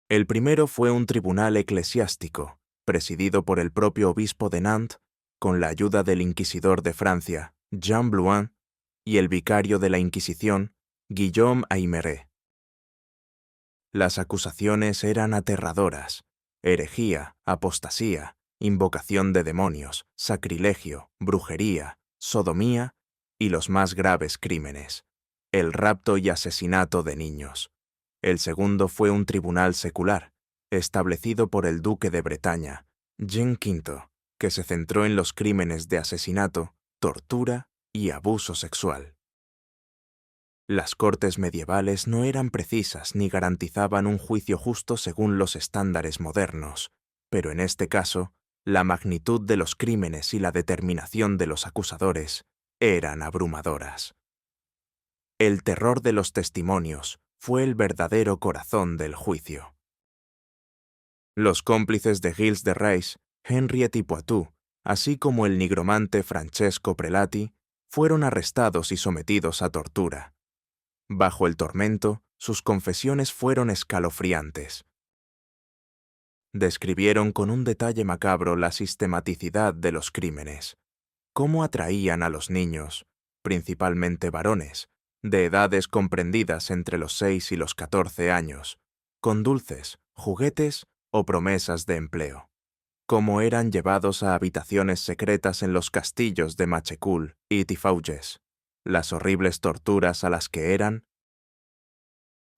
El primero fue un tribunal eclesiástico, presidido por el propio obispo de Nantes, con la ayuda del inquisidor de Francia, Jean Blouin, y el vicario de la Inquisición, Guillaume Aymeries. Las acusaciones eran aterradoras: herejía, apostasía, invocación de demonios, sacrilegio, brujería, sodomía y los más graves crímenes: el rapto y asesinato de niños. El segundo fue un tribunal secular, establecido por el duque de Bretaña, Jean V, que se centró en los crímenes de asesinato, tortura y abuso sexual. Las cortes medievales no eran precisas ni garantizaban un juicio justo según los estándares modernos, pero en este caso, la magnitud de los crímenes y la determinación de los acusadores eran abrumadoras. El terror de los testimonios fue el verdadero corazón del juicio. Los cómplices de Gilles de Rais, Henriette y Poitou, así como el nigromante Francesco Prelati, fueron arrestados y sometidos a tortura. Bajo el tormento, sus confesiones fueron escalofriantes. Describieron con un detalle macabro la sistematicidad de los crímenes, cómo atraían a los niños, principalmente varones, de edades comprendidas entre los 6 y los 14 años, con dulces, juguetes o promesas de empleo, cómo eran llevados a habitaciones secretas en los castillos de Machecoul y Tifauges, las horribles torturas a las que eran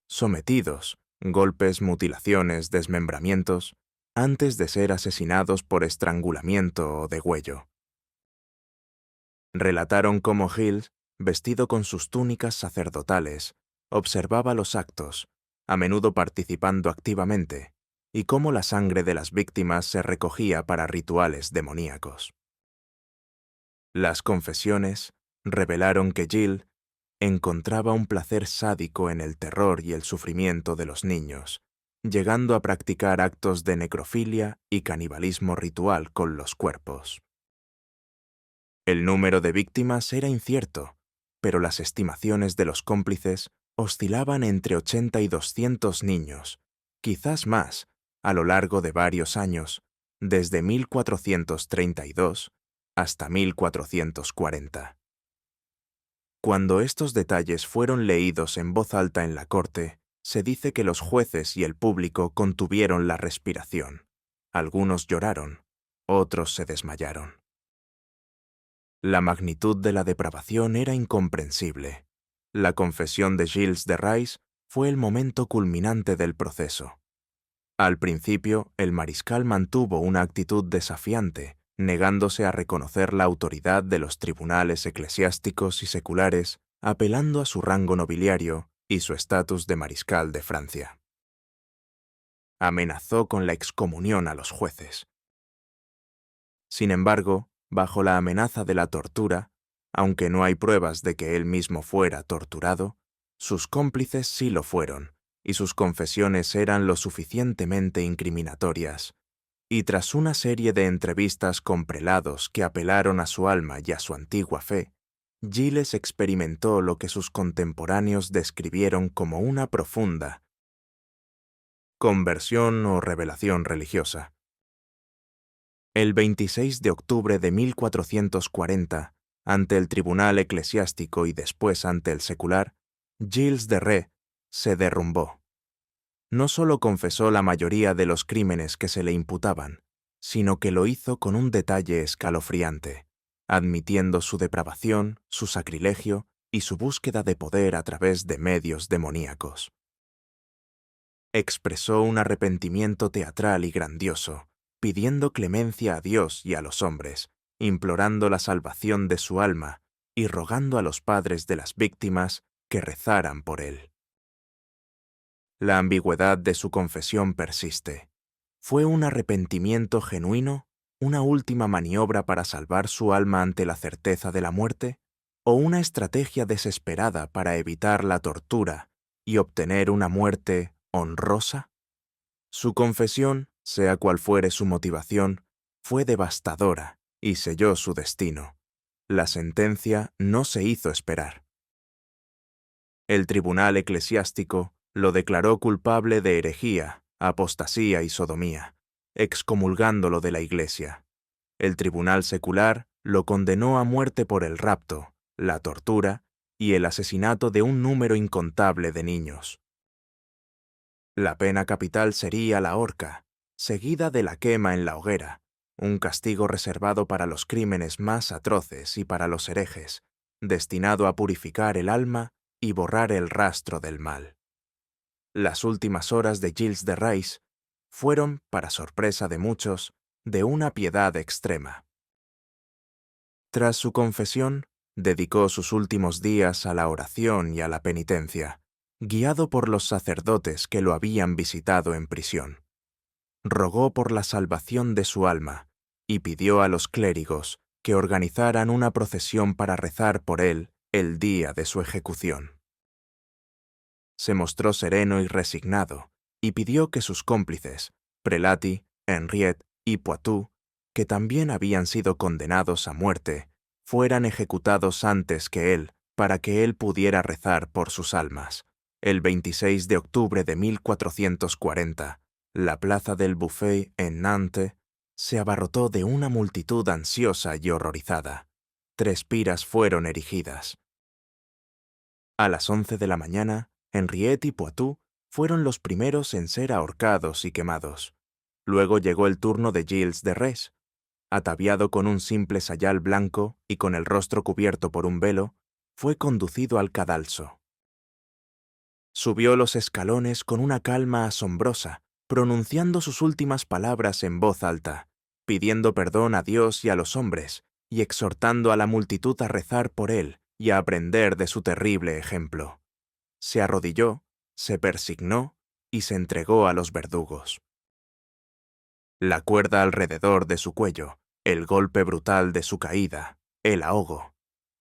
sometidos, golpes, mutilaciones, desmembramientos, antes de ser asesinados por estrangulamiento o degüello. Relataron cómo Gilles, vestido con sus túnicas sacerdotales, observaba los actos, a menudo participando activamente, y cómo la sangre de las víctimas se recogía para rituales demoníacos. Las confesiones revelaron que Gilles encontraba un placer sádico en el terror y el sufrimiento de los niños, llegando a practicar actos de necrofilia y canibalismo ritual con los cuerpos. El número de víctimas era incierto, pero las estimaciones de los cómplices oscilaban entre 80 y 200 niños, quizás más, a lo largo de varios años, desde 1432 hasta 1440. Cuando estos detalles fueron leídos en voz alta en la corte, se dice que los jueces y el público contuvieron la respiración. Algunos lloraron, otros se desmayaron. La magnitud de la depravación era incomprensible. La confesión de Gilles de Rais fue el momento culminante del proceso. Al principio, el mariscal mantuvo una actitud desafiante, negándose a reconocer la autoridad de los tribunales eclesiásticos y seculares, apelando a su rango nobiliario y su estatus de mariscal de Francia. Amenazó con la excomunión a los jueces. Sin embargo, bajo la amenaza de la tortura, aunque no hay pruebas de que él mismo fuera torturado, sus cómplices sí lo fueron, y sus confesiones eran lo suficientemente incriminatorias, y tras una serie de entrevistas con prelados que apelaron a su alma y a su antigua fe, Gilles experimentó lo que sus contemporáneos describieron como una profunda conversión o revelación religiosa. El 26 de octubre de 1440, ante el tribunal eclesiástico y después ante el secular, Gilles de Rais se derrumbó. No solo confesó la mayoría de los crímenes que se le imputaban, sino que lo hizo con un detalle escalofriante, admitiendo su depravación, su sacrilegio y su búsqueda de poder a través de medios demoníacos. Expresó un arrepentimiento teatral y grandioso, pidiendo clemencia a Dios y a los hombres, implorando la salvación de su alma y rogando a los padres de las víctimas que rezaran por él. La ambigüedad de su confesión persiste. ¿Fue un arrepentimiento genuino, una última maniobra para salvar su alma ante la certeza de la muerte, o una estrategia desesperada para evitar la tortura y obtener una muerte honrosa? Su confesión, sea cual fuere su motivación, fue devastadora y selló su destino. La sentencia no se hizo esperar. El tribunal eclesiástico lo declaró culpable de herejía, apostasía y sodomía, excomulgándolo de la Iglesia. El tribunal secular lo condenó a muerte por el rapto, la tortura y el asesinato de un número incontable de niños. La pena capital sería la horca, seguida de la quema en la hoguera, un castigo reservado para los crímenes más atroces y para los herejes, destinado a purificar el alma y borrar el rastro del mal. Las últimas horas de Gilles de Rais fueron, para sorpresa de muchos, de una piedad extrema. Tras su confesión, dedicó sus últimos días a la oración y a la penitencia, guiado por los sacerdotes que lo habían visitado en prisión. Rogó por la salvación de su alma y pidió a los clérigos que organizaran una procesión para rezar por él el día de su ejecución. Se mostró sereno y resignado y pidió que sus cómplices, Prelati, Henriette y Poitou, que también habían sido condenados a muerte, fueran ejecutados antes que él, para que él pudiera rezar por sus almas. El 26 de octubre de 1440, la plaza del Buffet en Nantes se abarrotó de una multitud ansiosa y horrorizada. 3 piras fueron erigidas. A las 11 de la mañana, Henriette y Poitou fueron los primeros en ser ahorcados y quemados. Luego llegó el turno de Gilles de Rais. Ataviado con un simple sayal blanco y con el rostro cubierto por un velo, fue conducido al cadalso. Subió los escalones con una calma asombrosa, pronunciando sus últimas palabras en voz alta, pidiendo perdón a Dios y a los hombres, y exhortando a la multitud a rezar por él y a aprender de su terrible ejemplo. Se arrodilló, se persignó y se entregó a los verdugos. La cuerda alrededor de su cuello, el golpe brutal de su caída, el ahogo.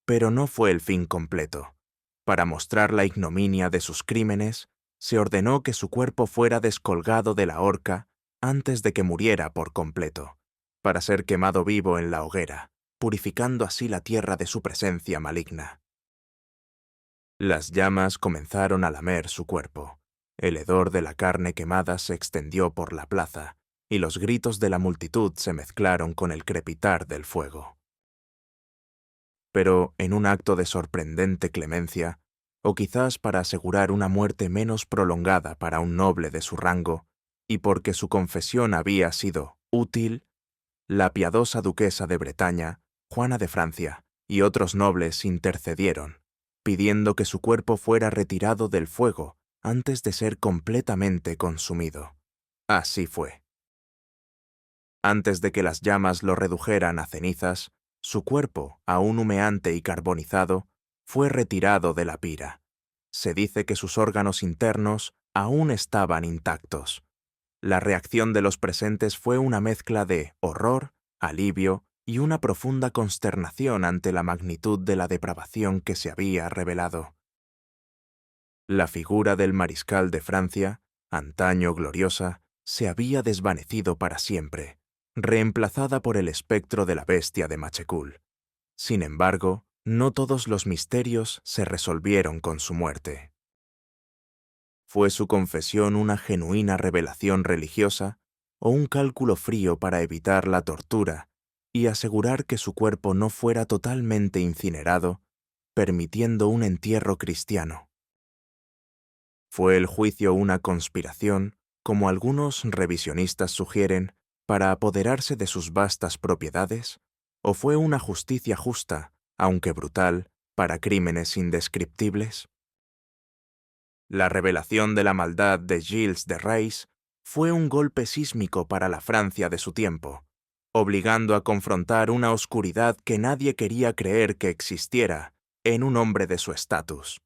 Pero no fue el fin completo. Para mostrar la ignominia de sus crímenes, se ordenó que su cuerpo fuera descolgado de la horca antes de que muriera por completo, para ser quemado vivo en la hoguera, purificando así la tierra de su presencia maligna. Las llamas comenzaron a lamer su cuerpo. El hedor de la carne quemada se extendió por la plaza, y los gritos de la multitud se mezclaron con el crepitar del fuego. Pero, en un acto de sorprendente clemencia, o quizás para asegurar una muerte menos prolongada para un noble de su rango, y porque su confesión había sido útil, la piadosa duquesa de Bretaña, Juana de Francia, y otros nobles intercedieron, pidiendo que su cuerpo fuera retirado del fuego antes de ser completamente consumido. Así fue. Antes de que las llamas lo redujeran a cenizas, su cuerpo, aún humeante y carbonizado, fue retirado de la pira. Se dice que sus órganos internos aún estaban intactos. La reacción de los presentes fue una mezcla de horror, alivio y una profunda consternación ante la magnitud de la depravación que se había revelado. La figura del mariscal de Francia, antaño gloriosa, se había desvanecido para siempre, reemplazada por el espectro de la bestia de Machecoul. Sin embargo, no todos los misterios se resolvieron con su muerte. ¿Fue su confesión una genuina revelación religiosa o un cálculo frío para evitar la tortura y asegurar que su cuerpo no fuera totalmente incinerado, permitiendo un entierro cristiano? ¿Fue el juicio una conspiración, como algunos revisionistas sugieren, para apoderarse de sus vastas propiedades? ¿O fue una justicia justa, aunque brutal, para crímenes indescriptibles? La revelación de la maldad de Gilles de Rais fue un golpe sísmico para la Francia de su tiempo, obligando a confrontar una oscuridad que nadie quería creer que existiera en un hombre de su estatus.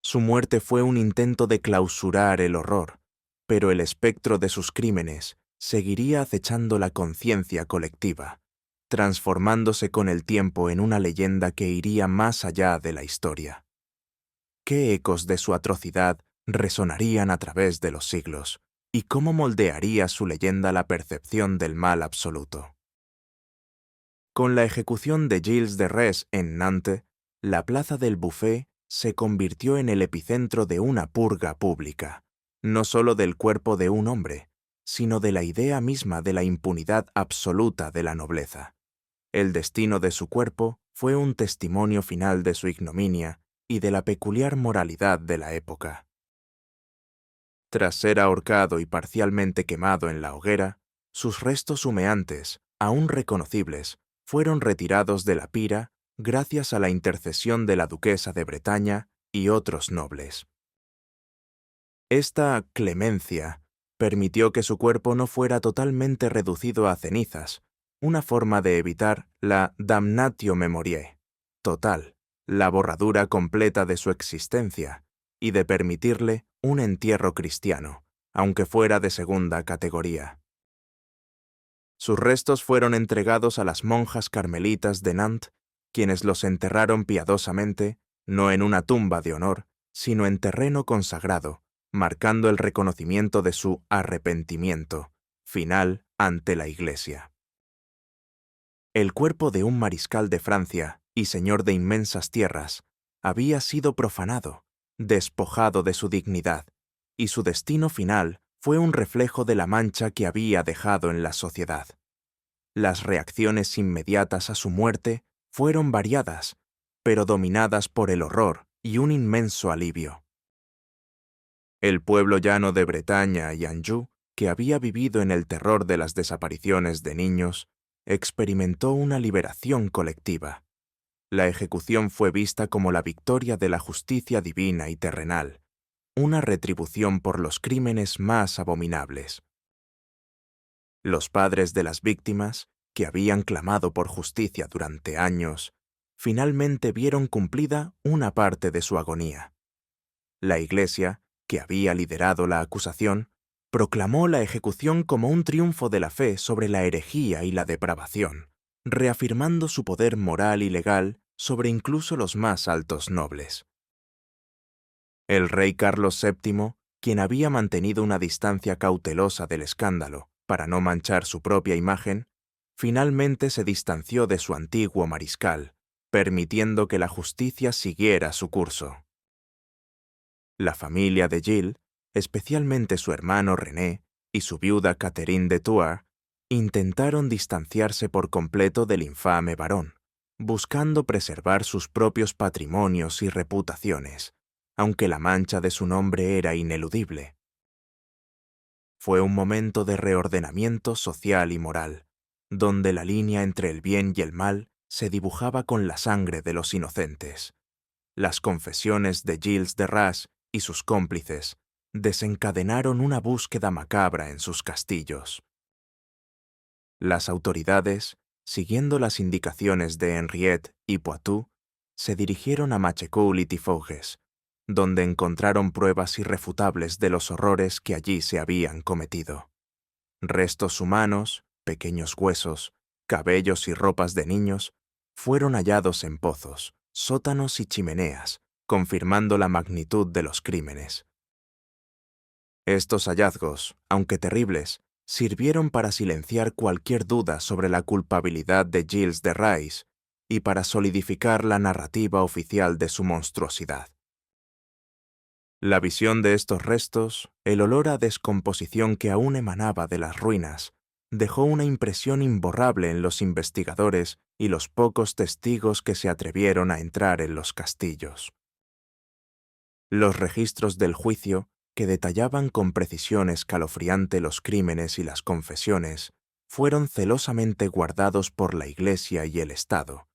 Su muerte fue un intento de clausurar el horror, pero el espectro de sus crímenes seguiría acechando la conciencia colectiva, transformándose con el tiempo en una leyenda que iría más allá de la historia. ¿Qué ecos de su atrocidad resonarían a través de los siglos? ¿Y cómo moldearía su leyenda la percepción del mal absoluto? Con la ejecución de Gilles de Rais en Nantes, la plaza del Buffet se convirtió en el epicentro de una purga pública, no solo del cuerpo de un hombre, sino de la idea misma de la impunidad absoluta de la nobleza. El destino de su cuerpo fue un testimonio final de su ignominia y de la peculiar moralidad de la época. Tras ser ahorcado y parcialmente quemado en la hoguera, sus restos humeantes, aún reconocibles, fueron retirados de la pira gracias a la intercesión de la duquesa de Bretaña y otros nobles. Esta clemencia permitió que su cuerpo no fuera totalmente reducido a cenizas, una forma de evitar la damnatio memoriae total, la borradura completa de su existencia, y de permitirle un entierro cristiano, aunque fuera de segunda categoría. Sus restos fueron entregados a las monjas carmelitas de Nantes, quienes los enterraron piadosamente, no en una tumba de honor, sino en terreno consagrado, marcando el reconocimiento de su arrepentimiento final ante la Iglesia. El cuerpo de un mariscal de Francia y señor de inmensas tierras había sido profanado, despojado de su dignidad, y su destino final fue un reflejo de la mancha que había dejado en la sociedad. Las reacciones inmediatas a su muerte fueron variadas, pero dominadas por el horror y un inmenso alivio. El pueblo llano de Bretaña y Anjou, que había vivido en el terror de las desapariciones de niños, experimentó una liberación colectiva. La ejecución fue vista como la victoria de la justicia divina y terrenal, una retribución por los crímenes más abominables. Los padres de las víctimas, que habían clamado por justicia durante años, finalmente vieron cumplida una parte de su agonía. La Iglesia, que había liderado la acusación, proclamó la ejecución como un triunfo de la fe sobre la herejía y la depravación, reafirmando su poder moral y legal sobre incluso los más altos nobles. El rey Carlos VII, quien había mantenido una distancia cautelosa del escándalo para no manchar su propia imagen, finalmente se distanció de su antiguo mariscal, permitiendo que la justicia siguiera su curso. La familia de Gilles, especialmente su hermano René y su viuda Catherine de Thouars, intentaron distanciarse por completo del infame varón, buscando preservar sus propios patrimonios y reputaciones, aunque la mancha de su nombre era ineludible. Fue un momento de reordenamiento social y moral, donde la línea entre el bien y el mal se dibujaba con la sangre de los inocentes. Las confesiones de Gilles de Rais y sus cómplices desencadenaron una búsqueda macabra en sus castillos. Las autoridades, siguiendo las indicaciones de Henriette y Poitou, se dirigieron a Machecoul y Tiffauges, donde encontraron pruebas irrefutables de los horrores que allí se habían cometido. Restos humanos, pequeños huesos, cabellos y ropas de niños fueron hallados en pozos, sótanos y chimeneas, confirmando la magnitud de los crímenes. Estos hallazgos, aunque terribles, sirvieron para silenciar cualquier duda sobre la culpabilidad de Gilles de Rais y para solidificar la narrativa oficial de su monstruosidad. La visión de estos restos, el olor a descomposición que aún emanaba de las ruinas, dejó una impresión imborrable en los investigadores y los pocos testigos que se atrevieron a entrar en los castillos. Los registros del juicio, que detallaban con precisión escalofriante los crímenes y las confesiones, fueron celosamente guardados por la Iglesia y el Estado,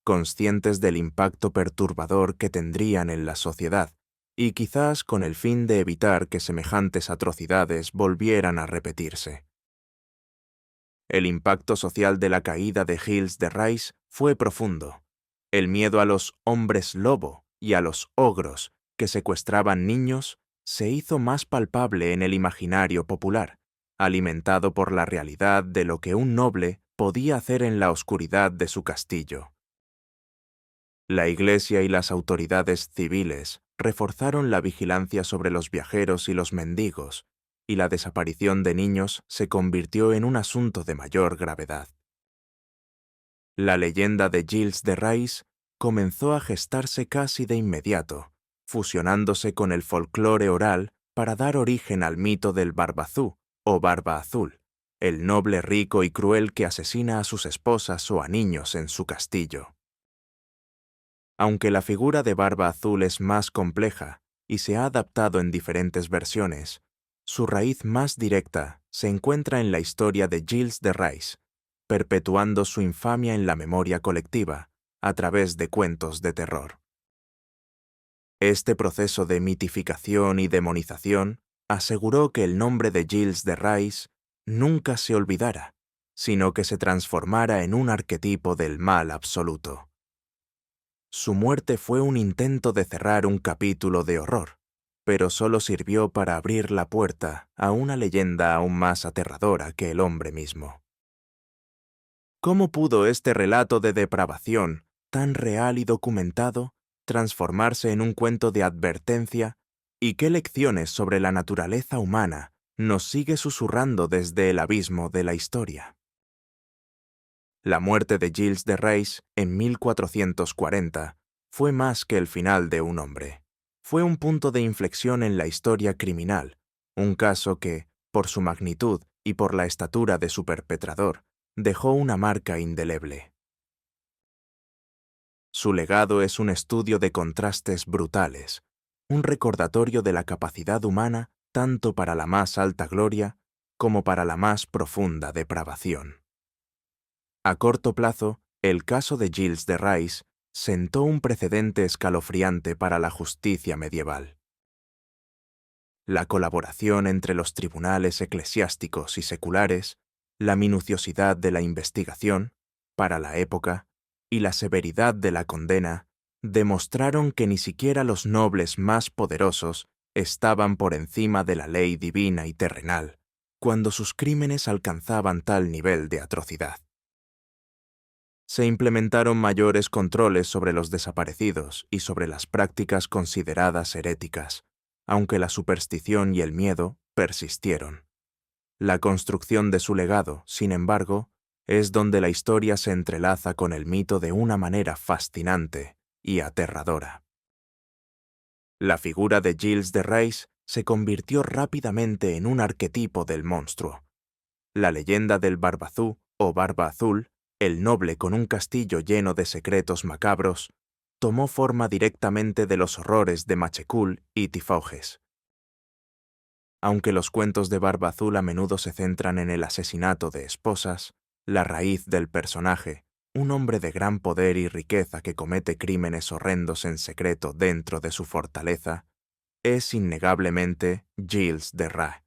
conscientes del impacto perturbador que tendrían en la sociedad, y quizás con el fin de evitar que semejantes atrocidades volvieran a repetirse. El impacto social de la caída de Gilles de Rais fue profundo. El miedo a los hombres lobo y a los ogros que secuestraban niños se hizo más palpable en el imaginario popular, alimentado por la realidad de lo que un noble podía hacer en la oscuridad de su castillo. La Iglesia y las autoridades civiles reforzaron la vigilancia sobre los viajeros y los mendigos, y la desaparición de niños se convirtió en un asunto de mayor gravedad. La leyenda de Gilles de Rais comenzó a gestarse casi de inmediato, fusionándose con el folclore oral para dar origen al mito del Barbazú o Barba Azul, el noble rico y cruel que asesina a sus esposas o a niños en su castillo. Aunque la figura de Barba Azul es más compleja y se ha adaptado en diferentes versiones, Su raíz más directa se encuentra en la historia de Gilles de Rais, perpetuando su infamia en la memoria colectiva a través de cuentos de terror. Este proceso de mitificación y demonización aseguró que el nombre de Gilles de Rais nunca se olvidara, sino que se transformara en un arquetipo del mal absoluto. Su muerte fue un intento de cerrar un capítulo de horror, pero solo sirvió para abrir la puerta a una leyenda aún más aterradora que el hombre mismo. ¿Cómo pudo este relato de depravación, tan real y documentado, transformarse en un cuento de advertencia? ¿Y qué lecciones sobre la naturaleza humana nos sigue susurrando desde el abismo de la historia? La muerte de Gilles de Rais en 1440 fue más que el final de un hombre. Fue un punto de inflexión en la historia criminal, un caso que, por su magnitud y por la estatura de su perpetrador, dejó una marca indeleble. Su legado es un estudio de contrastes brutales, un recordatorio de la capacidad humana tanto para la más alta gloria como para la más profunda depravación. A corto plazo, el caso de Gilles de Rais sentó un precedente escalofriante para la justicia medieval. La colaboración entre los tribunales eclesiásticos y seculares, la minuciosidad de la investigación, para la época, y la severidad de la condena, demostraron que ni siquiera los nobles más poderosos estaban por encima de la ley divina y terrenal, cuando sus crímenes alcanzaban tal nivel de atrocidad. Se implementaron mayores controles sobre los desaparecidos y sobre las prácticas consideradas heréticas, aunque la superstición y el miedo persistieron. La construcción de su legado, sin embargo, es donde la historia se entrelaza con el mito de una manera fascinante y aterradora. La figura de Gilles de Rais se convirtió rápidamente en un arquetipo del monstruo. La leyenda del Barbazú o Barba Azul, el noble con un castillo lleno de secretos macabros, tomó forma directamente de los horrores de Machecoul y Tifoges. Aunque los cuentos de Barba Azul a menudo se centran en el asesinato de esposas, la raíz del personaje, un hombre de gran poder y riqueza que comete crímenes horrendos en secreto dentro de su fortaleza, es innegablemente Gilles de Rais.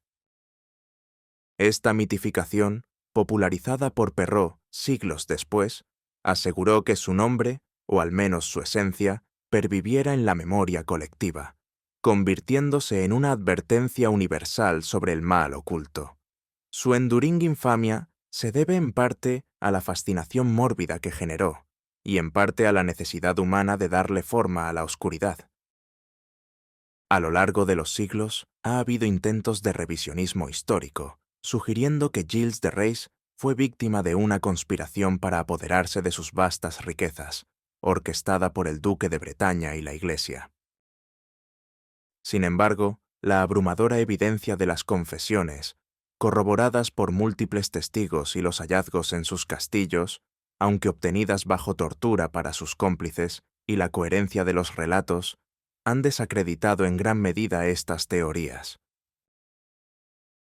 Esta mitificación, popularizada por Perrault siglos después, aseguró que su nombre, o al menos su esencia, perviviera en la memoria colectiva, convirtiéndose en una advertencia universal sobre el mal oculto. Su enduring infamia se debe en parte a la fascinación mórbida que generó, y en parte a la necesidad humana de darle forma a la oscuridad. A lo largo de los siglos ha habido intentos de revisionismo histórico, sugiriendo que Gilles de Rais fue víctima de una conspiración para apoderarse de sus vastas riquezas, orquestada por el duque de Bretaña y la Iglesia. Sin embargo, la abrumadora evidencia de las confesiones, corroboradas por múltiples testigos y los hallazgos en sus castillos, aunque obtenidas bajo tortura para sus cómplices, y la coherencia de los relatos, han desacreditado en gran medida estas teorías.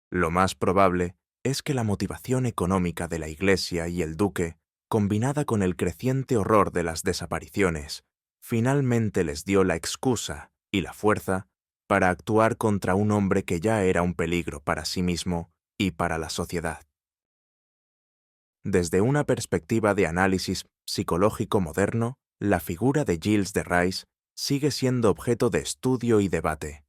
Lo más probable es que la motivación económica de la Iglesia y el duque, combinada con el creciente horror de las desapariciones, finalmente les dio la excusa y la fuerza para actuar contra un hombre que ya era un peligro para sí mismo y para la sociedad. Desde una perspectiva de análisis psicológico moderno, la figura de Gilles de Rais sigue siendo objeto de estudio y debate.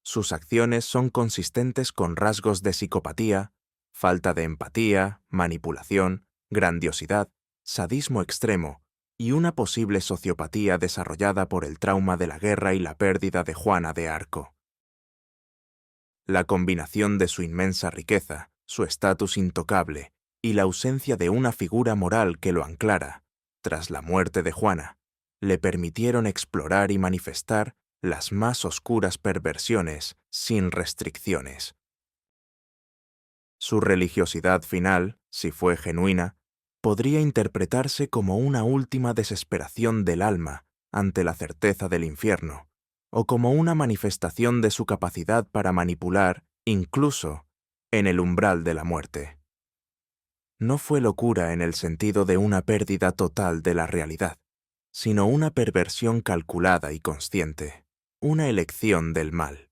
Sus acciones son consistentes con rasgos de psicopatía, falta de empatía, manipulación, grandiosidad, sadismo extremo y una posible sociopatía desarrollada por el trauma de la guerra y la pérdida de Juana de Arco. La combinación de su inmensa riqueza, su estatus intocable y la ausencia de una figura moral que lo anclara, tras la muerte de Juana, le permitieron explorar y manifestar las más oscuras perversiones sin restricciones. Su religiosidad final, si fue genuina, podría interpretarse como una última desesperación del alma ante la certeza del infierno, o como una manifestación de su capacidad para manipular incluso en el umbral de la muerte. No fue locura en el sentido de una pérdida total de la realidad, sino una perversión calculada y consciente, una elección del mal.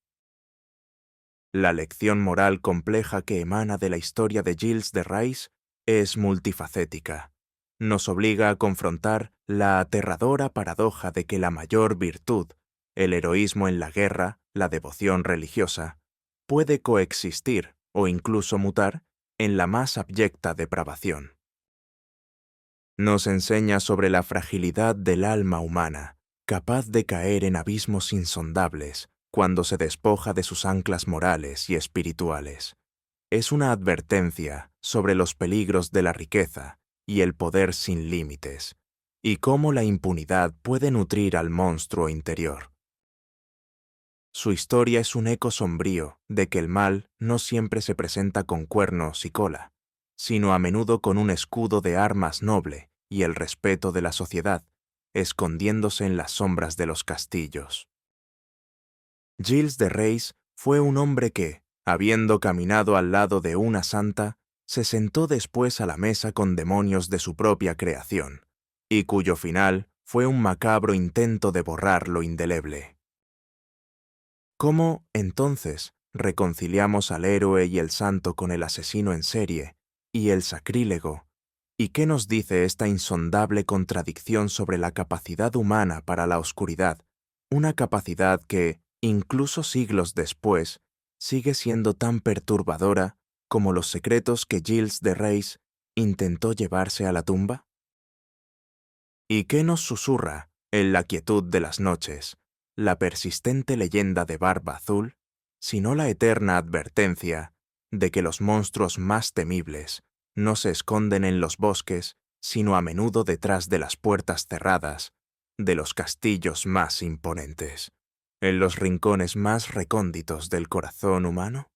La lección moral compleja que emana de la historia de Gilles de Rais es multifacética. Nos obliga a confrontar la aterradora paradoja de que la mayor virtud, el heroísmo en la guerra, la devoción religiosa, puede coexistir o incluso mutar en la más abyecta depravación. Nos enseña sobre la fragilidad del alma humana, capaz de caer en abismos insondables cuando se despoja de sus anclas morales y espirituales. Es una advertencia sobre los peligros de la riqueza y el poder sin límites, y cómo la impunidad puede nutrir al monstruo interior. Su historia es un eco sombrío de que el mal no siempre se presenta con cuernos y cola, sino a menudo con un escudo de armas noble y el respeto de la sociedad, escondiéndose en las sombras de los castillos. Gilles de Rais fue un hombre que, habiendo caminado al lado de una santa, se sentó después a la mesa con demonios de su propia creación, y cuyo final fue un macabro intento de borrar lo indeleble. ¿Cómo, entonces, reconciliamos al héroe y el santo con el asesino en serie y el sacrílego? ¿Y qué nos dice esta insondable contradicción sobre la capacidad humana para la oscuridad, una capacidad que, incluso siglos después, sigue siendo tan perturbadora como los secretos que Gilles de Rais intentó llevarse a la tumba? ¿Y qué nos susurra, en la quietud de las noches, la persistente leyenda de Barba Azul, sino la eterna advertencia de que los monstruos más temibles no se esconden en los bosques, sino a menudo detrás de las puertas cerradas de los castillos más imponentes, en los rincones más recónditos del corazón humano?